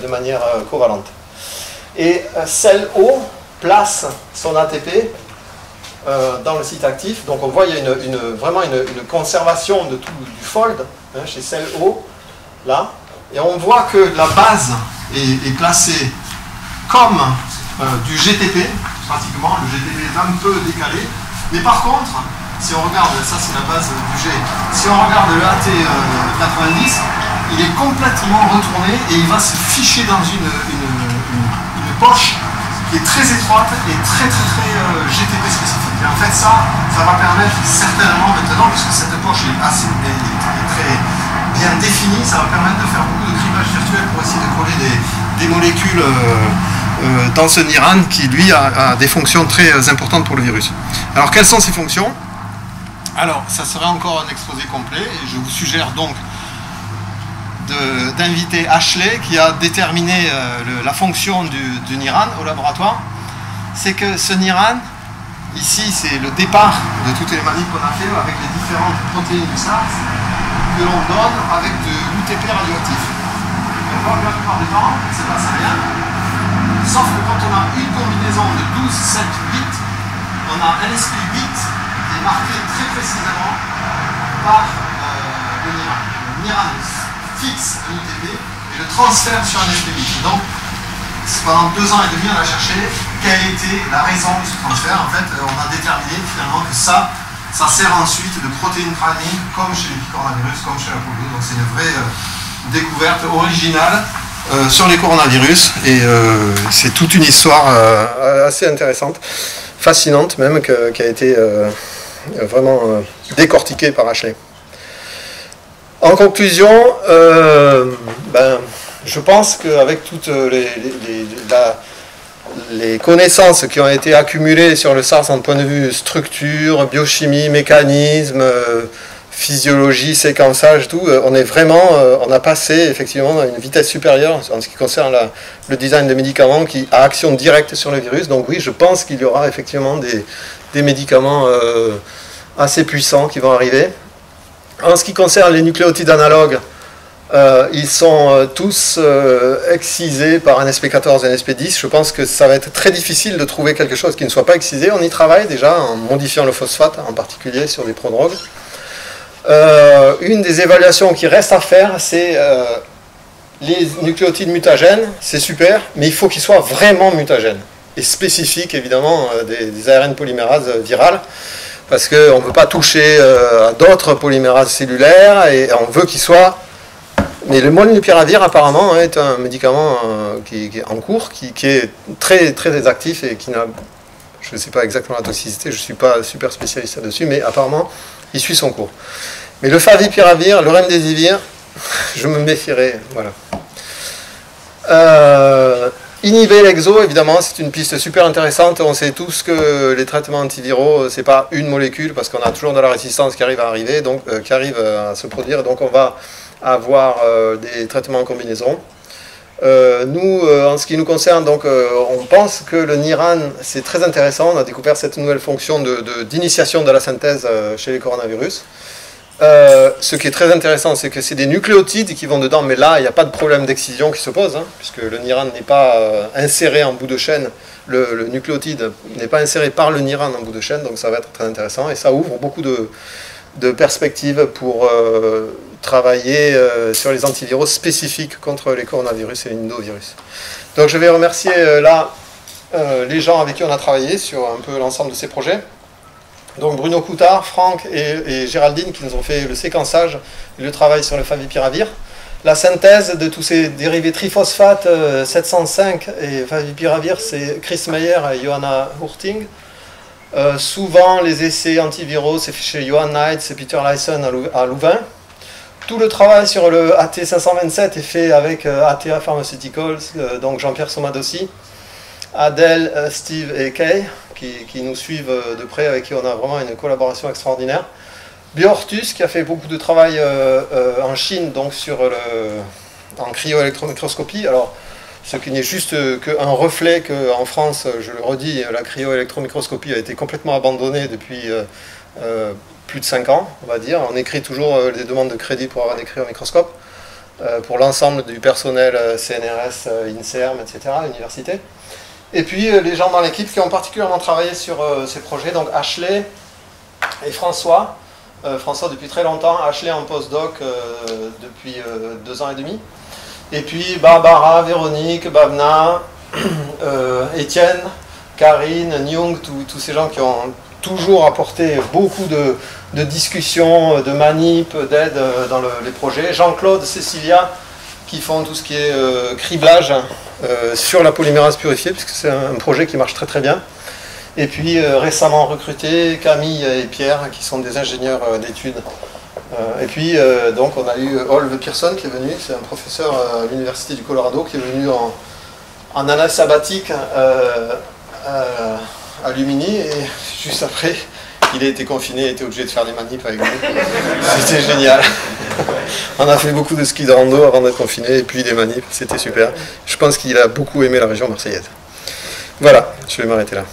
de manière covalente. Et CELO place son ATP dans le site actif, donc on voit il y a vraiment une conservation de tout du fold chez CELO, là, et on voit que la base est placée comme du GTP, pratiquement, le GTP est un peu décalé, mais par contre, si on regarde, ça c'est la base du G, si on regarde le AT90, il est complètement retourné et il va se ficher dans une poche qui est très étroite et très GTP spécifique. Et en fait ça va permettre certainement maintenant, puisque cette poche est très bien définie, ça va permettre de faire beaucoup de criblage virtuel pour essayer de coller des molécules dans ce NIRAN qui lui a des fonctions très importantes pour le virus. Alors quelles sont ces fonctions? Alors ça serait encore un exposé complet, et je vous suggère donc d'inviter Ashley qui a déterminé la fonction du NIRAN au laboratoire. C'est que ce NIRAN, ici c'est le départ de toutes les manips qu'on a fait avec les différentes protéines du SARS que l'on donne avec de l'UTP radioactif. On voit que la plupart du temps, il ne se passe rien, sauf que quand on a une combinaison de 12, 7, 8, on a un esprit 8 qui est marqué très précisément par le NIRAN. Le NIRAN fixe un UTP et le transfère sur un esprit 8. Donc, pendant 2 ans et demi, on a cherché quelle était la raison de ce transfert. En fait, on a déterminé finalement que ça sert ensuite de protéines crâniques, comme chez les coronavirus, comme chez la polio. Donc c'est une vraie découverte originale sur les coronavirus, et c'est toute une histoire assez intéressante, fascinante même, qui a été vraiment décortiquée par Ashley. En conclusion, je pense qu'avec toutes les connaissances qui ont été accumulées sur le SARS en point de vue structure, biochimie, mécanisme, physiologie, séquençage, tout, on a passé effectivement à une vitesse supérieure en ce qui concerne le design de médicaments qui a action directe sur le virus. Donc oui, je pense qu'il y aura effectivement des médicaments assez puissants qui vont arriver. En ce qui concerne les nucléotides analogues, ils sont tous excisés par un SP14 et un SP10. Je pense que ça va être très difficile de trouver quelque chose qui ne soit pas excisé. On y travaille déjà en modifiant le phosphate, en particulier sur des prodrogues. Une des évaluations qui reste à faire, c'est les nucléotides mutagènes. C'est super, mais il faut qu'ils soient vraiment mutagènes et spécifiques évidemment des ARN polymérases virales. parce qu'on ne veut pas toucher à d'autres polymérases cellulaires, et on veut qu'il soit... Mais le molnupiravir, apparemment, est un médicament qui est en cours, qui est très, très actif et qui n'a... Je ne sais pas exactement la toxicité, je ne suis pas super spécialiste là-dessus, mais apparemment, il suit son cours. Mais le favipiravir, le remdesivir, je me méfierais, voilà. Inhiber l'exo, évidemment, c'est une piste super intéressante. On sait tous que les traitements antiviraux, c'est pas une molécule, parce qu'on a toujours de la résistance qui arrive à se produire, donc on va avoir des traitements en combinaison. Nous, en ce qui nous concerne, donc, on pense que le NIRAN, c'est très intéressant. On a découvert cette nouvelle fonction d'initiation de la synthèse chez les coronavirus. Ce qui est très intéressant, c'est que c'est des nucléotides qui vont dedans, mais là, il n'y a pas de problème d'excision qui se pose, hein, puisque le NIRAN n'est pas inséré en bout de chaîne. Le nucléotide n'est pas inséré par le NIRAN en bout de chaîne, donc ça va être très intéressant. Et ça ouvre beaucoup de perspectives pour travailler sur les antiviraux spécifiques contre les coronavirus et les ndovirus. Donc je vais remercier les gens avec qui on a travaillé sur un peu l'ensemble de ces projets. Donc Bruno Coutard, Franck et Géraldine qui nous ont fait le séquençage et le travail sur le favipiravir. La synthèse de tous ces dérivés triphosphate 705 et favipiravir, c'est Chris Meyer et Johanna Hurting. Souvent, les essais antiviraux, c'est chez Johan Knight et Peter Lyson à Louvain. Tout le travail sur le AT527 est fait avec ATA Pharmaceuticals, donc Jean-Pierre Somadossi, Adèle, Steve et Kay, qui nous suivent de près, avec qui on a vraiment une collaboration extraordinaire. Bjortus, qui a fait beaucoup de travail en Chine, donc en cryoélectromicroscopie. Alors, ce qui n'est juste qu'un reflet qu'en France, je le redis, la cryoélectromicroscopie a été complètement abandonnée depuis plus de 5 ans, on va dire. On écrit toujours des demandes de crédit pour avoir des cryomicroscopes, pour l'ensemble du personnel CNRS, INSERM, etc., l'université. Et puis les gens dans l'équipe qui ont particulièrement travaillé sur ces projets, donc Ashley et François. François depuis très longtemps, Ashley en postdoc depuis 2 ans et demi. Et puis Barbara, Véronique, Bavna, Étienne, Karine, Nyung, tous ces gens qui ont toujours apporté beaucoup de discussions, de manip, d'aide dans les projets. Jean-Claude, Cécilia, qui font tout ce qui est criblage sur la polymérase purifiée, puisque c'est un projet qui marche très très bien. Et puis récemment recruté Camille et Pierre, qui sont des ingénieurs d'études. Et puis donc on a eu Olve Pearson qui est venu, c'est un professeur à l'université du Colorado, qui est venu en année sabbatique à Lumini, et juste après il a été confiné, il était obligé de faire des manips avec nous. C'était génial. On a fait beaucoup de ski de rando avant d'être confiné, et puis des manips, c'était super. Je pense qu'il a beaucoup aimé la région marseillaise. Voilà, je vais m'arrêter là.